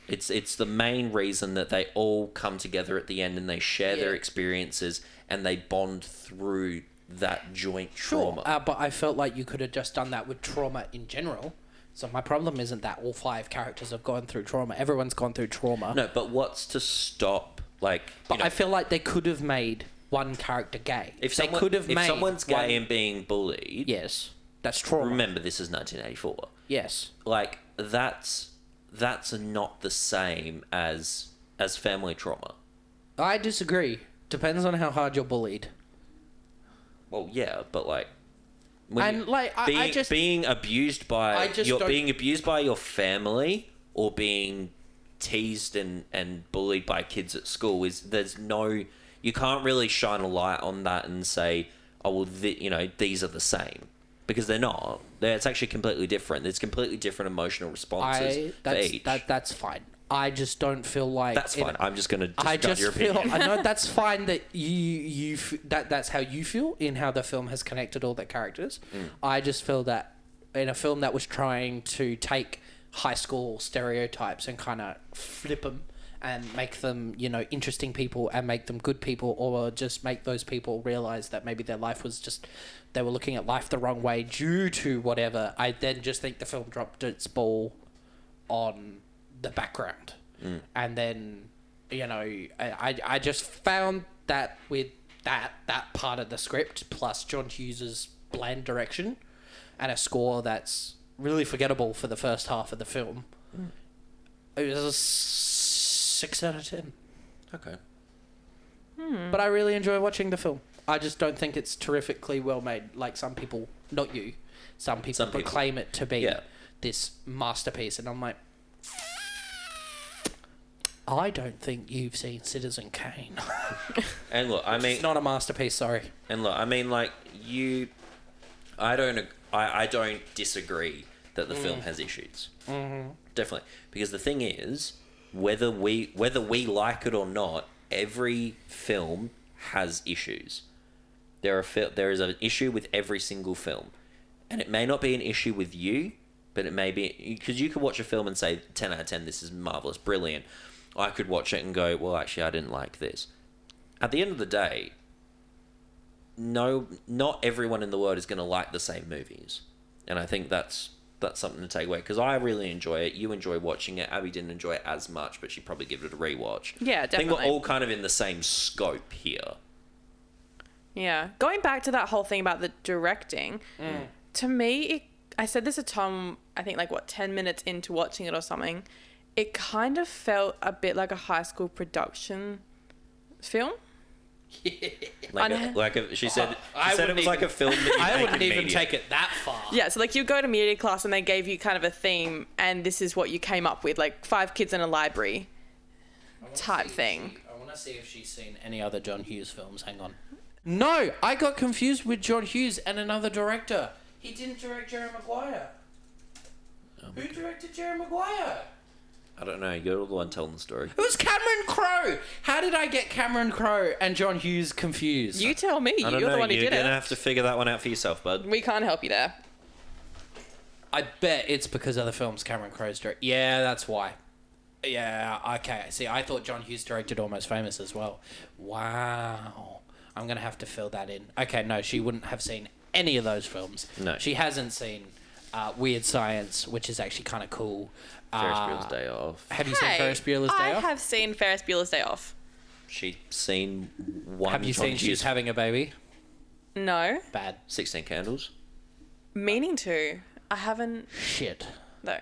It's the main reason that they all come together at the end and they share their experiences and they bond through that joint trauma. But I felt like you could have just done that with trauma in general. So my problem isn't that all 5 characters have gone through trauma. Everyone's gone through trauma. No, but what's to stop, like... But I feel like they could have made one character gay. If someone's gay and being bullied... Yes, that's trauma. Remember, this is 1984. Yes. Like, that's not the same as family trauma. I disagree. Depends on how hard you're bullied. Well, yeah, but like... being abused by your family or being teased and bullied by kids at school you can't really shine a light on that and say, oh well, these are the same, because they're not. It's actually completely different. There's completely different emotional responses for each. That's fine. I just don't feel like that's fine. I'm just gonna judge your opinion. I know that's fine that that's how you feel in how the film has connected all the characters. I just feel that in a film that was trying to take high school stereotypes and kind of flip them and make them, interesting people and make them good people, or just make those people realize that maybe their life was just, they were looking at life the wrong way due to whatever. I then just think the film dropped its ball on the background. And then, I just found that with that part of the script, plus John Hughes's bland direction and a score that's really forgettable for the first half of the film, it was a 6 out of 10. Okay. But I really enjoy watching the film. I just don't think it's terrifically well made, like some people, not you, some people proclaim it to be this masterpiece, and I'm like, I don't think you've seen Citizen Kane. And look, I mean, it's not a masterpiece. Sorry. And look, I mean, like I don't disagree that the film has issues. Definitely, because the thing is, whether we like it or not, every film has issues. There is an issue with every single film, and it may not be an issue with you, but it may be, because you could watch a film and say 10 out of 10, this is marvelous, brilliant. I could watch it and go, well, actually, I didn't like this. At the end of the day, no, not everyone in the world is going to like the same movies, and I think that's something to take away, because I really enjoy it. You enjoy watching it. Abby didn't enjoy it as much, but she'd probably give it a rewatch. Yeah, definitely. I think we're all kind of in the same scope here. Yeah. Going back to that whole thing about the directing, to me, I said this to Tom, I think 10 minutes into watching it or something, it kind of felt a bit like a high school production film. She said it was like a film that I wouldn't even take it that far. Yeah, so you go to media class and they gave you kind of a theme, and this is what you came up with, 5 kids in a library type thing. I want to see if she's seen any other John Hughes films. Hang on. No, I got confused with John Hughes and another director. He didn't direct Jerry Maguire. Who directed Jerry Maguire? I don't know. You're the one telling the story. It was Cameron Crowe. How did I get Cameron Crowe and John Hughes confused? You tell me. I don't You're know. the one who did it. You're going to have to figure that one out for yourself, bud. We can't help you there. I bet it's because of the films Cameron Crowe's directed. Yeah, that's why. Yeah, okay. See, I thought John Hughes directed Almost Famous as well. Wow. I'm going to have to fill that in. Okay, no, she wouldn't have seen any of those films. No. She hasn't seen Weird Science, which is actually kind of cool. Ferris Bueller's Day Off. Have you seen Ferris Bueller's Day Off? I have seen Ferris Bueller's Day Off. She's seen one. Have you seen She's Having a Baby? No. Bad. 16 Candles. Meaning to. I haven't. Shit. No.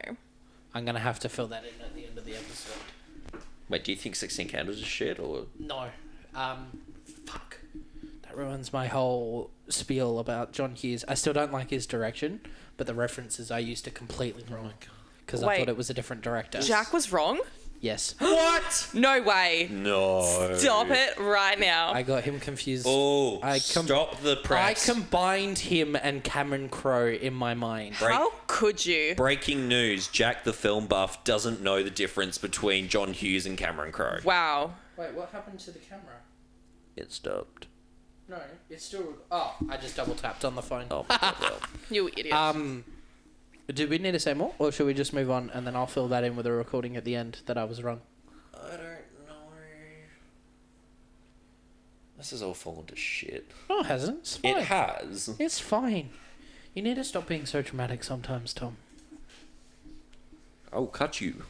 I'm going to have to fill that in at the end of the episode. Wait, do you think 16 Candles is shit, or...? No. Fuck. That ruins my whole spiel about John Hughes. I still don't like his direction, but the references I used to completely wrong. Because I thought it was a different director. Jack was wrong? Yes. What? No way. No. Stop it right now. I got him confused. Oh, stop the press. I combined him and Cameron Crowe in my mind. How could you? Breaking news, Jack the film buff doesn't know the difference between John Hughes and Cameron Crowe. Wow. Wait, what happened to the camera? It stopped. No, it's still... Oh, I just double tapped on the phone. Oh, my God. You idiot. Do we need to say more, or should we just move on and then I'll fill that in with a recording at the end that I was wrong? I don't know. This has all fallen to shit. No, it hasn't. It's fine. It has. It's fine. You need to stop being so dramatic sometimes, Tom. I'll cut you.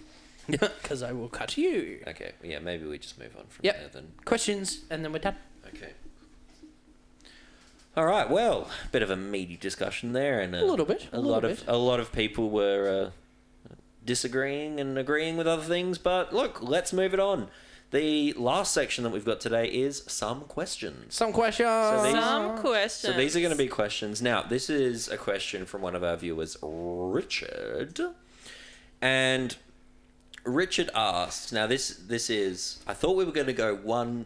Because I will cut you. Okay, yeah, maybe we just move on from Yep. there then. Questions, and then we're done. Okay. All right. Well, bit of a meaty discussion there, and A little bit. A lot of people were disagreeing and agreeing with other things. But look, let's move it on. The last section that we've got today is some questions. Some questions. So these are going to be questions. Now, this is a question from one of our viewers, Richard, and Richard asked. Now, this is. I thought we were going to go one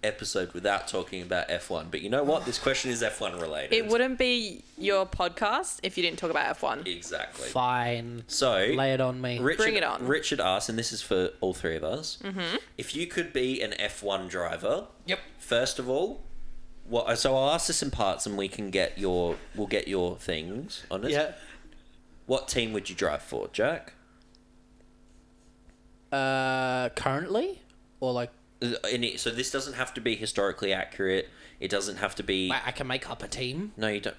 episode without talking about F1, but you know what? This question is F1 related. It wouldn't be your podcast if you didn't talk about F1. Exactly. Fine. So lay it on me. Bring it on. Richard asked, and this is for all three of us. Mm-hmm. If you could be an F1 driver, Yep. First of all, what? So I'll ask this in parts, and we'll get your things on it. Yeah. What team would you drive for, Jack? Currently, or like So this doesn't have to be historically accurate. It doesn't have to be. I can make up a team. No, you don't.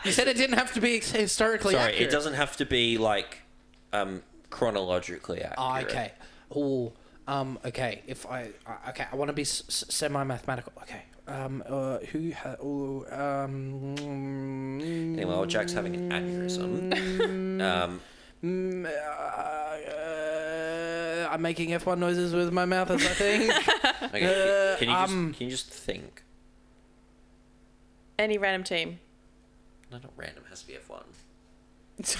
You said it didn't have to be historically Sorry, accurate. it doesn't have to be like chronologically accurate. Oh, okay. Oh, okay. If I want to be semi-mathematical. Okay. Anyway, while Jack's having an aneurysm. I'm making F1 noises with my mouth as I think. Okay, can you just think? Any random team. No, not random. It has to be F1.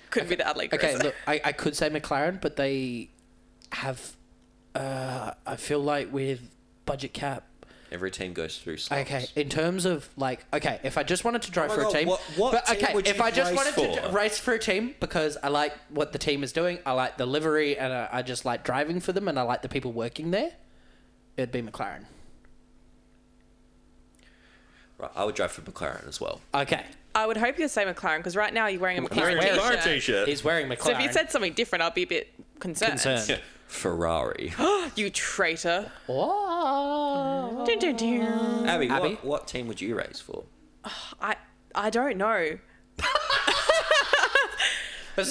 Couldn't be the Adelaide Okay, Crows. look, I could say McLaren, but they have. I feel like with budget cap. Every team goes through slumps. Okay, in terms of like, okay, if I just wanted to drive Oh my for a God, team, what team would you if I just race wanted to for? race for a team because I like what the team is doing, I like the livery, and I just like driving for them, and I like the people working there, it'd be McLaren. Right, I would drive for McLaren as well. Okay, I would hope you'd say McLaren because right now you're wearing a McLaren McLaren t-shirt. t-shirt. he's wearing McLaren. So if you said something different, I'd be a bit concerned. Yeah, Ferrari. You traitor. Whoa. Dun, dun, dun. Abby, Abby? what team would you race for? I don't know.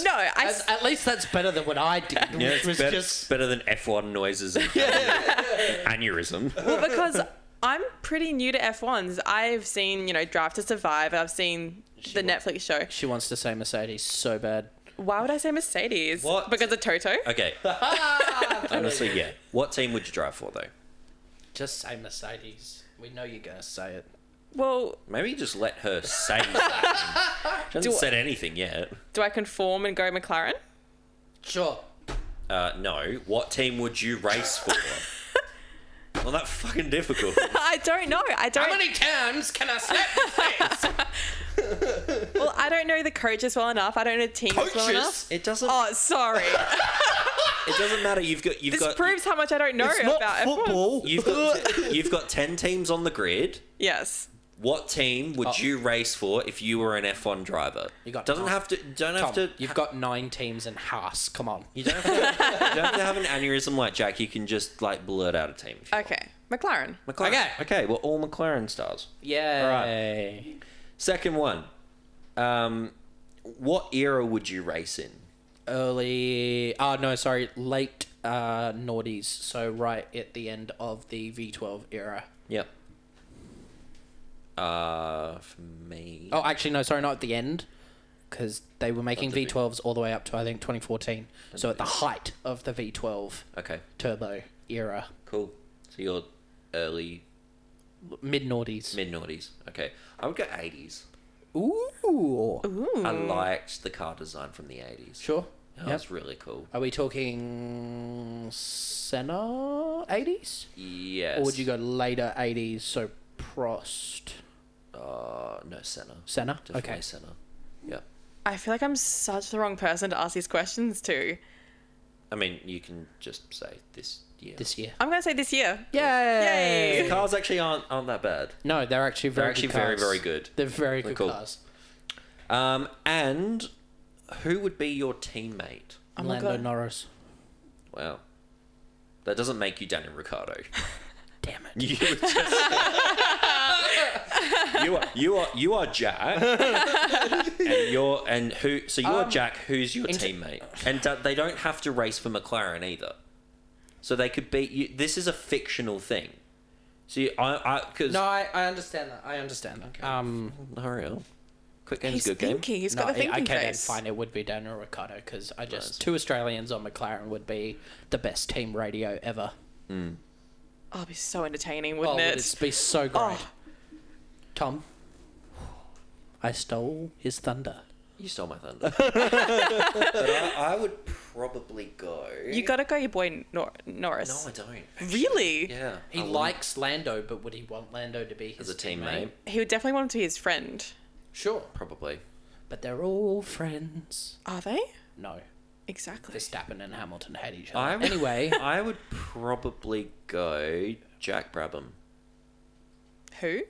No, At least that's better than what I did. Yeah, which it's was better, just better than F1 noises and aneurysm. Well, because I'm pretty new to F1s. I've seen, Drive to Survive. I've seen the Netflix show. she wants to say Mercedes so bad. Why would I say Mercedes? What? Because of Toto? Okay. Honestly, yeah. What team would you drive for, though? Just say Mercedes. We know you're gonna say it. Well, Maybe just let her say something. She hasn't said anything yet. do I conform and go McLaren? Sure. No. What team would you race for? Well, that's fucking difficult. I don't know. How many times can I slap your face? Well, I don't know the coaches well enough. I don't know the teams well enough. It doesn't. Oh, sorry. It doesn't matter. You've This got. proves how much I don't know It's not about F1. football. You've got 10 teams on the grid. Yes. What team would you race for if you were an F1 driver? You got Doesn't nine. have to. Don't have Tom, to. you've got 9 teams in Haas. Come on. You don't have to, you don't have to have an aneurysm like Jack. You can just like blurt out a team. If you Okay. McLaren. want. McLaren. Okay. Okay. Well, all McLaren stars. Yay. Second one. What era would you race in? Late noughties. So right at the end of the V12 era. Yep. For me. Oh, actually, no, sorry, not at the end. Because they were making Not the V12s all the way up to, I think, 2014. So at the height of the V12 Okay. turbo era. Cool. So you're early Mid-noughties. mid noughties. Okay. I would go 80s. Ooh. I liked the car design from the 80s. Sure. That was really cool. Are we talking Senna 80s? Yes. Or would you go later 80s, so Prost? No, Senna. Senna? Definitely Okay. Senna. Yep. I feel like I'm such the wrong person to ask these questions to. I mean, you can just say this year. This year. I'm going to say this year. Yay! Yay! Cars actually aren't that bad. No, they're actually very good very, cars. very good. They're very good cool. cars. And who would be your teammate? Oh my Lando God. Norris. Wow. That doesn't make you Daniel Ricciardo. Damn it. You were just... you are Jack. So you're Jack, who's your teammate? And they don't have to race for McLaren either. So they could be... this is a fictional thing. So I understand that. I understand that. Okay. Hurry up. Quick game's He's good game. thinking. He's got the thinking okay, then face. fine. It would be Daniel Ricciardo because two Australians on McLaren would be the best team radio ever. Mm. Oh, it'd be so entertaining, wouldn't it? Would be so great. Oh. Tom, I stole his thunder. You stole my thunder. But I would probably go... You got to go your boy Norris. No, I don't. Actually. Really? Yeah. He likes Lando, but would he want Lando to be his As a teammate. He would definitely want him to be his friend. Sure. Probably. But they're all friends. Are they? No. Exactly. Verstappen and Hamilton hate each other. Anyway, I would probably go Jack Brabham. Who?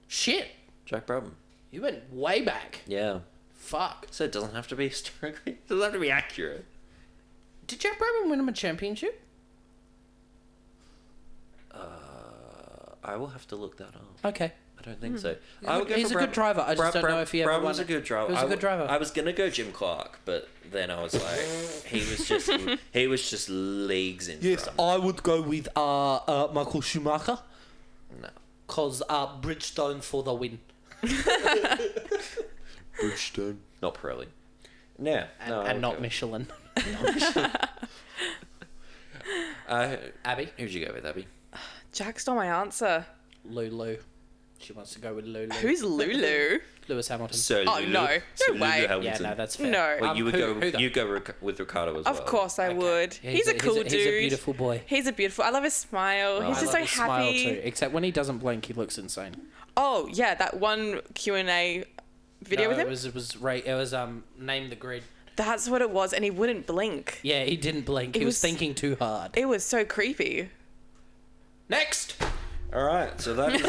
Shit. Jack Brabham. You went way back. Yeah. Fuck. So it doesn't have to be historically. It doesn't have to be accurate. Did Jack Brabham win him a championship? I will have to look that up. Okay. I don't think so. He's a good driver. I just don't know if he ever won. Brabham's a good driver. He was a good driver. I was gonna go Jim Clark, but then I was like, he was just leagues in front. I would go with Michael Schumacher. No. Cause Bridgestone for the win. Bridgestone. Not Pirelli. Yeah. And not Michelin. Abby? Who'd you go with, Abby? Jack stole my answer. Lulu. She wants to go with Lulu. Who's Lulu? Lewis Hamilton. So Oh, no. No way. Yeah, no, that's fair. No. Well, you would who go. though? You go with Ricardo as well. Of course I Okay. would. Yeah, he's a cool dude. He's a beautiful boy. He's a beautiful. I love his smile. Well, he's I just I so love his smile happy. too. Except when he doesn't blink, he looks insane. Oh yeah, that one Q&A video with him. It was Name the Grid. That's what it was, and he wouldn't blink. Yeah, he didn't blink. He was thinking too hard. It was so creepy. Next. All right, so that's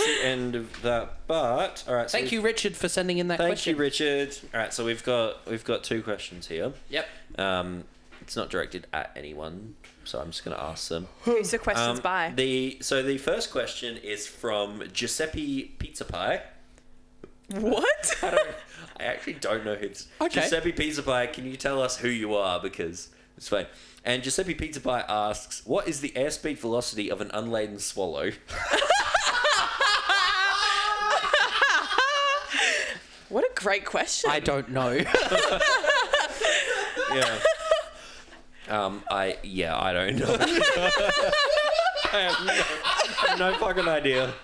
the end of that. But all right, so Thank you, Richard, for sending in that Thank question. you, Richard. All right, so we've got two questions here. Yep. It's not directed at anyone, so I'm just going to ask them. Who's the questions by? The first question is from Giuseppe Pizza Pie. What? I actually don't know who's Okay. Giuseppe Pizza Pie. Can you tell us who you are, because it's fine. And Giuseppe Pizza Pie asks, "What is the airspeed velocity of an unladen swallow?" What a great question. I don't know. Yeah. I don't know. I have no fucking idea.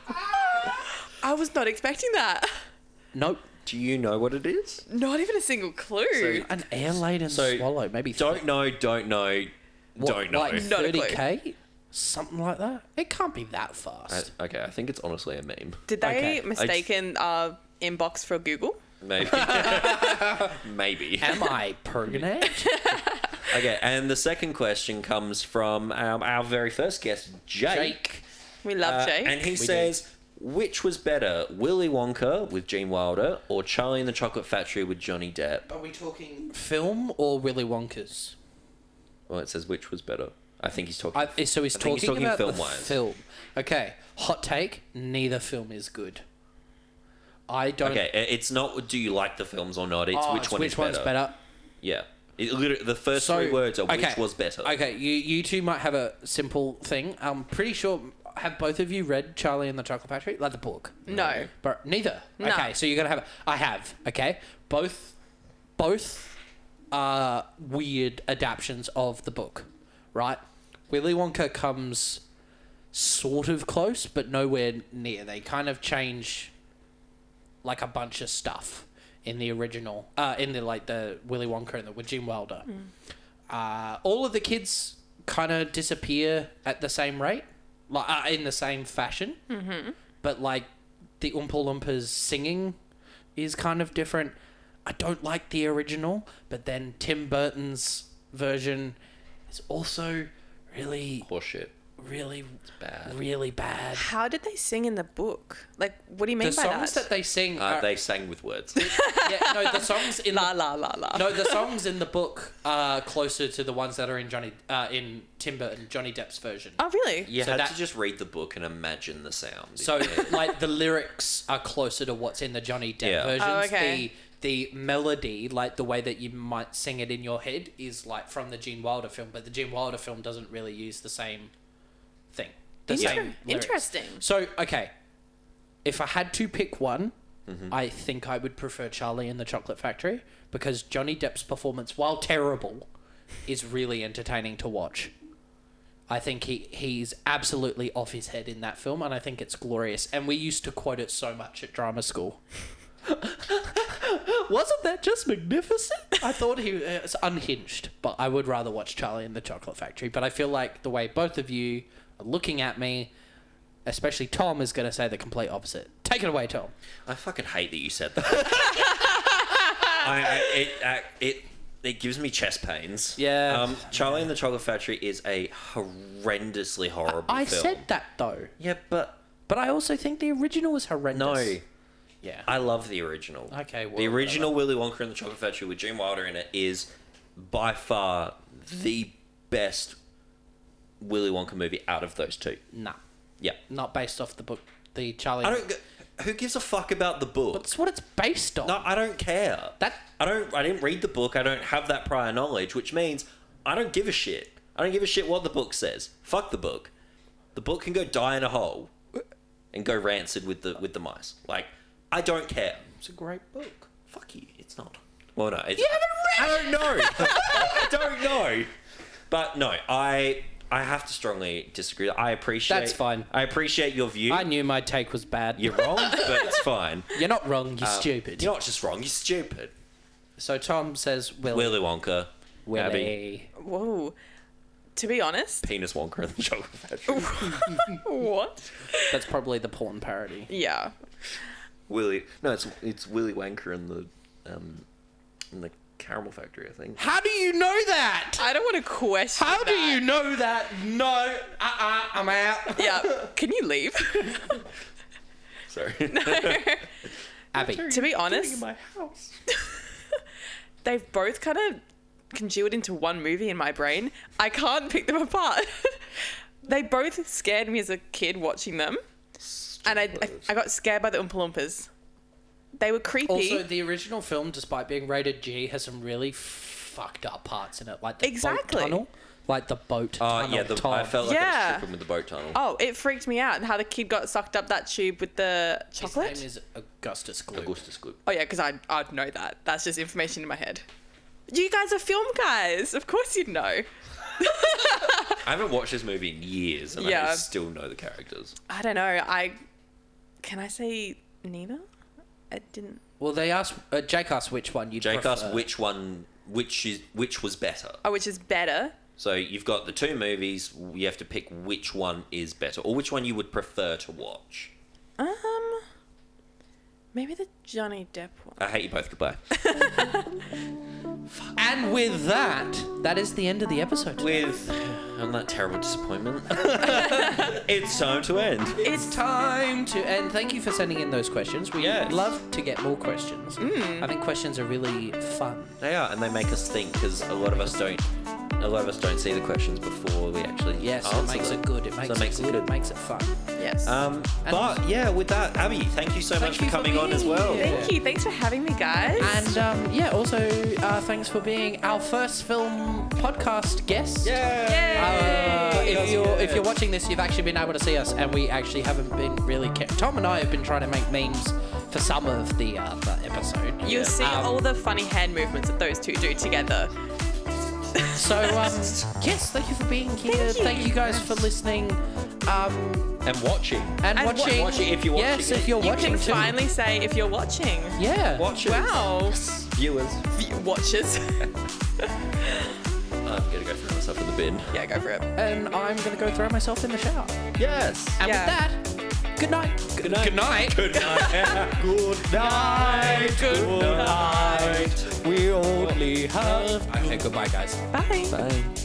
I was not expecting that. Nope. Do you know what it is? Not even a single clue. An air-laden swallow, maybe. Don't know. Don't know. What, Don't know. Like Not a clue. 30k? Something like that? It can't be that fast. Okay, I think it's honestly a meme. Did they Okay. mistaken inbox for Google? Maybe. Maybe. Am I pregnant? Okay, and the second question comes from our very first guest, Jake. We love Jake. And he says, which was better, Willy Wonka with Gene Wilder or Charlie and the Chocolate Factory with Johnny Depp? Are we talking film or Willy Wonka's? Well, it says which was better. I think he's talking... So he's I think talking about the film-wise. film. Okay, hot take, neither film is good. I don't... Okay, it's not do you like the films or not, it's which one is better. One's better. Yeah. Literally, the first three words are which was better. Okay, you two might have a simple thing. I'm pretty sure... Have both of you read Charlie and the Chocolate Factory? Like the book? No. But neither. No. Okay, so you're gonna have... I have, okay? Both are weird adaptions of the book, right? Willy Wonka comes sort of close, but nowhere near. They kind of change like a bunch of stuff in the original, in the Willy Wonka and the Gene Wilder. All of the kids kind of disappear at the same rate, like in the same fashion. Mm-hmm. But like the Oompa Loompas singing is kind of different. I don't like the original, but then Tim Burton's version is also really Horseshit. really Bad. really bad. How did they sing in the book? Like, what do you mean The by songs that? that they sing are, They sang with words. the songs in La la la la. No, the songs in the book are closer to the ones that are in in Tim Burton, Johnny Depp's version. Oh, really? You So had that- to just read the book and imagine the sound. So, like, the lyrics are closer to what's in the Johnny Depp Yeah. versions. Oh, okay. The melody, like the way that you might sing it in your head, is like from the Gene Wilder film, but the Gene Wilder film doesn't really use the same thing. The same lyrics. Interesting. So, okay, if I had to pick one, I think I would prefer Charlie and the Chocolate Factory, because Johnny Depp's performance, while terrible, is really entertaining to watch. I think he's absolutely off his head in that film, and I think it's glorious. And we used to quote it so much at drama school. Wasn't that just magnificent? I thought he was unhinged, but I would rather watch Charlie and the Chocolate Factory. But I feel like the way both of you are looking at me, especially Tom, is going to say the complete opposite. Take it away, Tom. I fucking hate that you said that. It gives me chest pains. Yeah. Charlie and the Chocolate Factory is a horrendously horrible I film. said that, though. Yeah, but But I also think the original was horrendous. no. Yeah. I love the original. Okay, well, the original Willy Wonka and the Chocolate Factory with Gene Wilder in it is by far the best Willy Wonka movie out of those two. Nah. Yeah. Not based off the book. The Charlie... Who gives a fuck about the book? That's what it's based on. No, I don't care. I didn't read the book. I don't have that prior knowledge, which means I don't give a shit. I don't give a shit what the book says. Fuck the book. The book can go die in a hole and go rancid with the mice. Like, I don't care. It's a great book. Fuck you. It's not. Well, no. It's, You haven't read I don't know. I don't know. But no, I have to strongly disagree. I appreciate... That's fine. I appreciate your view. I knew my take was bad. You're wrong, but it's fine. You're not wrong, you're stupid. You're not just wrong, you're stupid. So Tom says Willy Wonka. Willy. Abby. Whoa. To be honest. Penis Wonka and the Chocolate Factory. What? That's probably the porn parody. Yeah. Willy... No, it's Willy Wonka and the Caramel Factory, I think. How do you know that? I don't want to question How do that. you know that? No. I'm out. Yeah. Can you leave? Sorry. Abby. To be honest, in my house. they've both kind of congealed into one movie in my brain. I can't pick them apart. They both scared me as a kid watching them. And I got scared by the Oompa Loompas. They were creepy. Also, the original film, despite being rated G, has some really fucked up parts in it. Like the boat tunnel. Like the boat tunnel. Yeah, I felt like I Yeah. was tripping with the boat tunnel. Oh, it freaked me out how the kid got sucked up that tube with the chocolate. His name is Augustus Gloop. Augustus Gloop. Oh yeah, because I'd know that. That's just information in my head. You guys are film guys. Of course you'd know. I haven't watched this movie in years, and Yeah. I still know the characters. I don't know. Can I say neither? I didn't. Well, they asked... Jake asked which one you'd Jake prefer. asked which was better. Oh, which is better. So you've got the two movies. You have to pick which one is better, or which one you would prefer to watch. Maybe the Johnny Depp one. I hate you both. Goodbye. And with that is the end of the episode. On that terrible disappointment, it's time to end. It's time to end. Thank you for sending in those questions. We Yes. love to get more questions. I think questions are really fun. They are, and they make us think, because a lot of us don't see the questions before we actually Yes, answer it makes them. it good. It makes it good. It makes it fun. Yes. But yeah, with that, Abby, thank you so much for you for coming on being as well. here. Thank you. Thanks for having me, guys. And also thanks for being our first film podcast guest. If you're watching this, you've actually been able to see us, and we actually haven't been really. Tom and I have been trying to make memes for some of the episode. You'll see all the funny hand movements that those two do together. So yes, thank you for being here. Thank you guys for listening. And watching. And watching. Watching if you're watching. Yes, if you're You watching can too. finally say if you're watching. Yeah. Watchers. Wow. Viewers. Watchers. I'm going to go throw myself in the bin. Yeah, go for it. And I'm going to go throw myself in the shower. Yes. And Yeah. with that, good night. Good night. Good night. Good night. Good night. Good night. We only we have. Okay, goodbye, guys. Bye. Bye.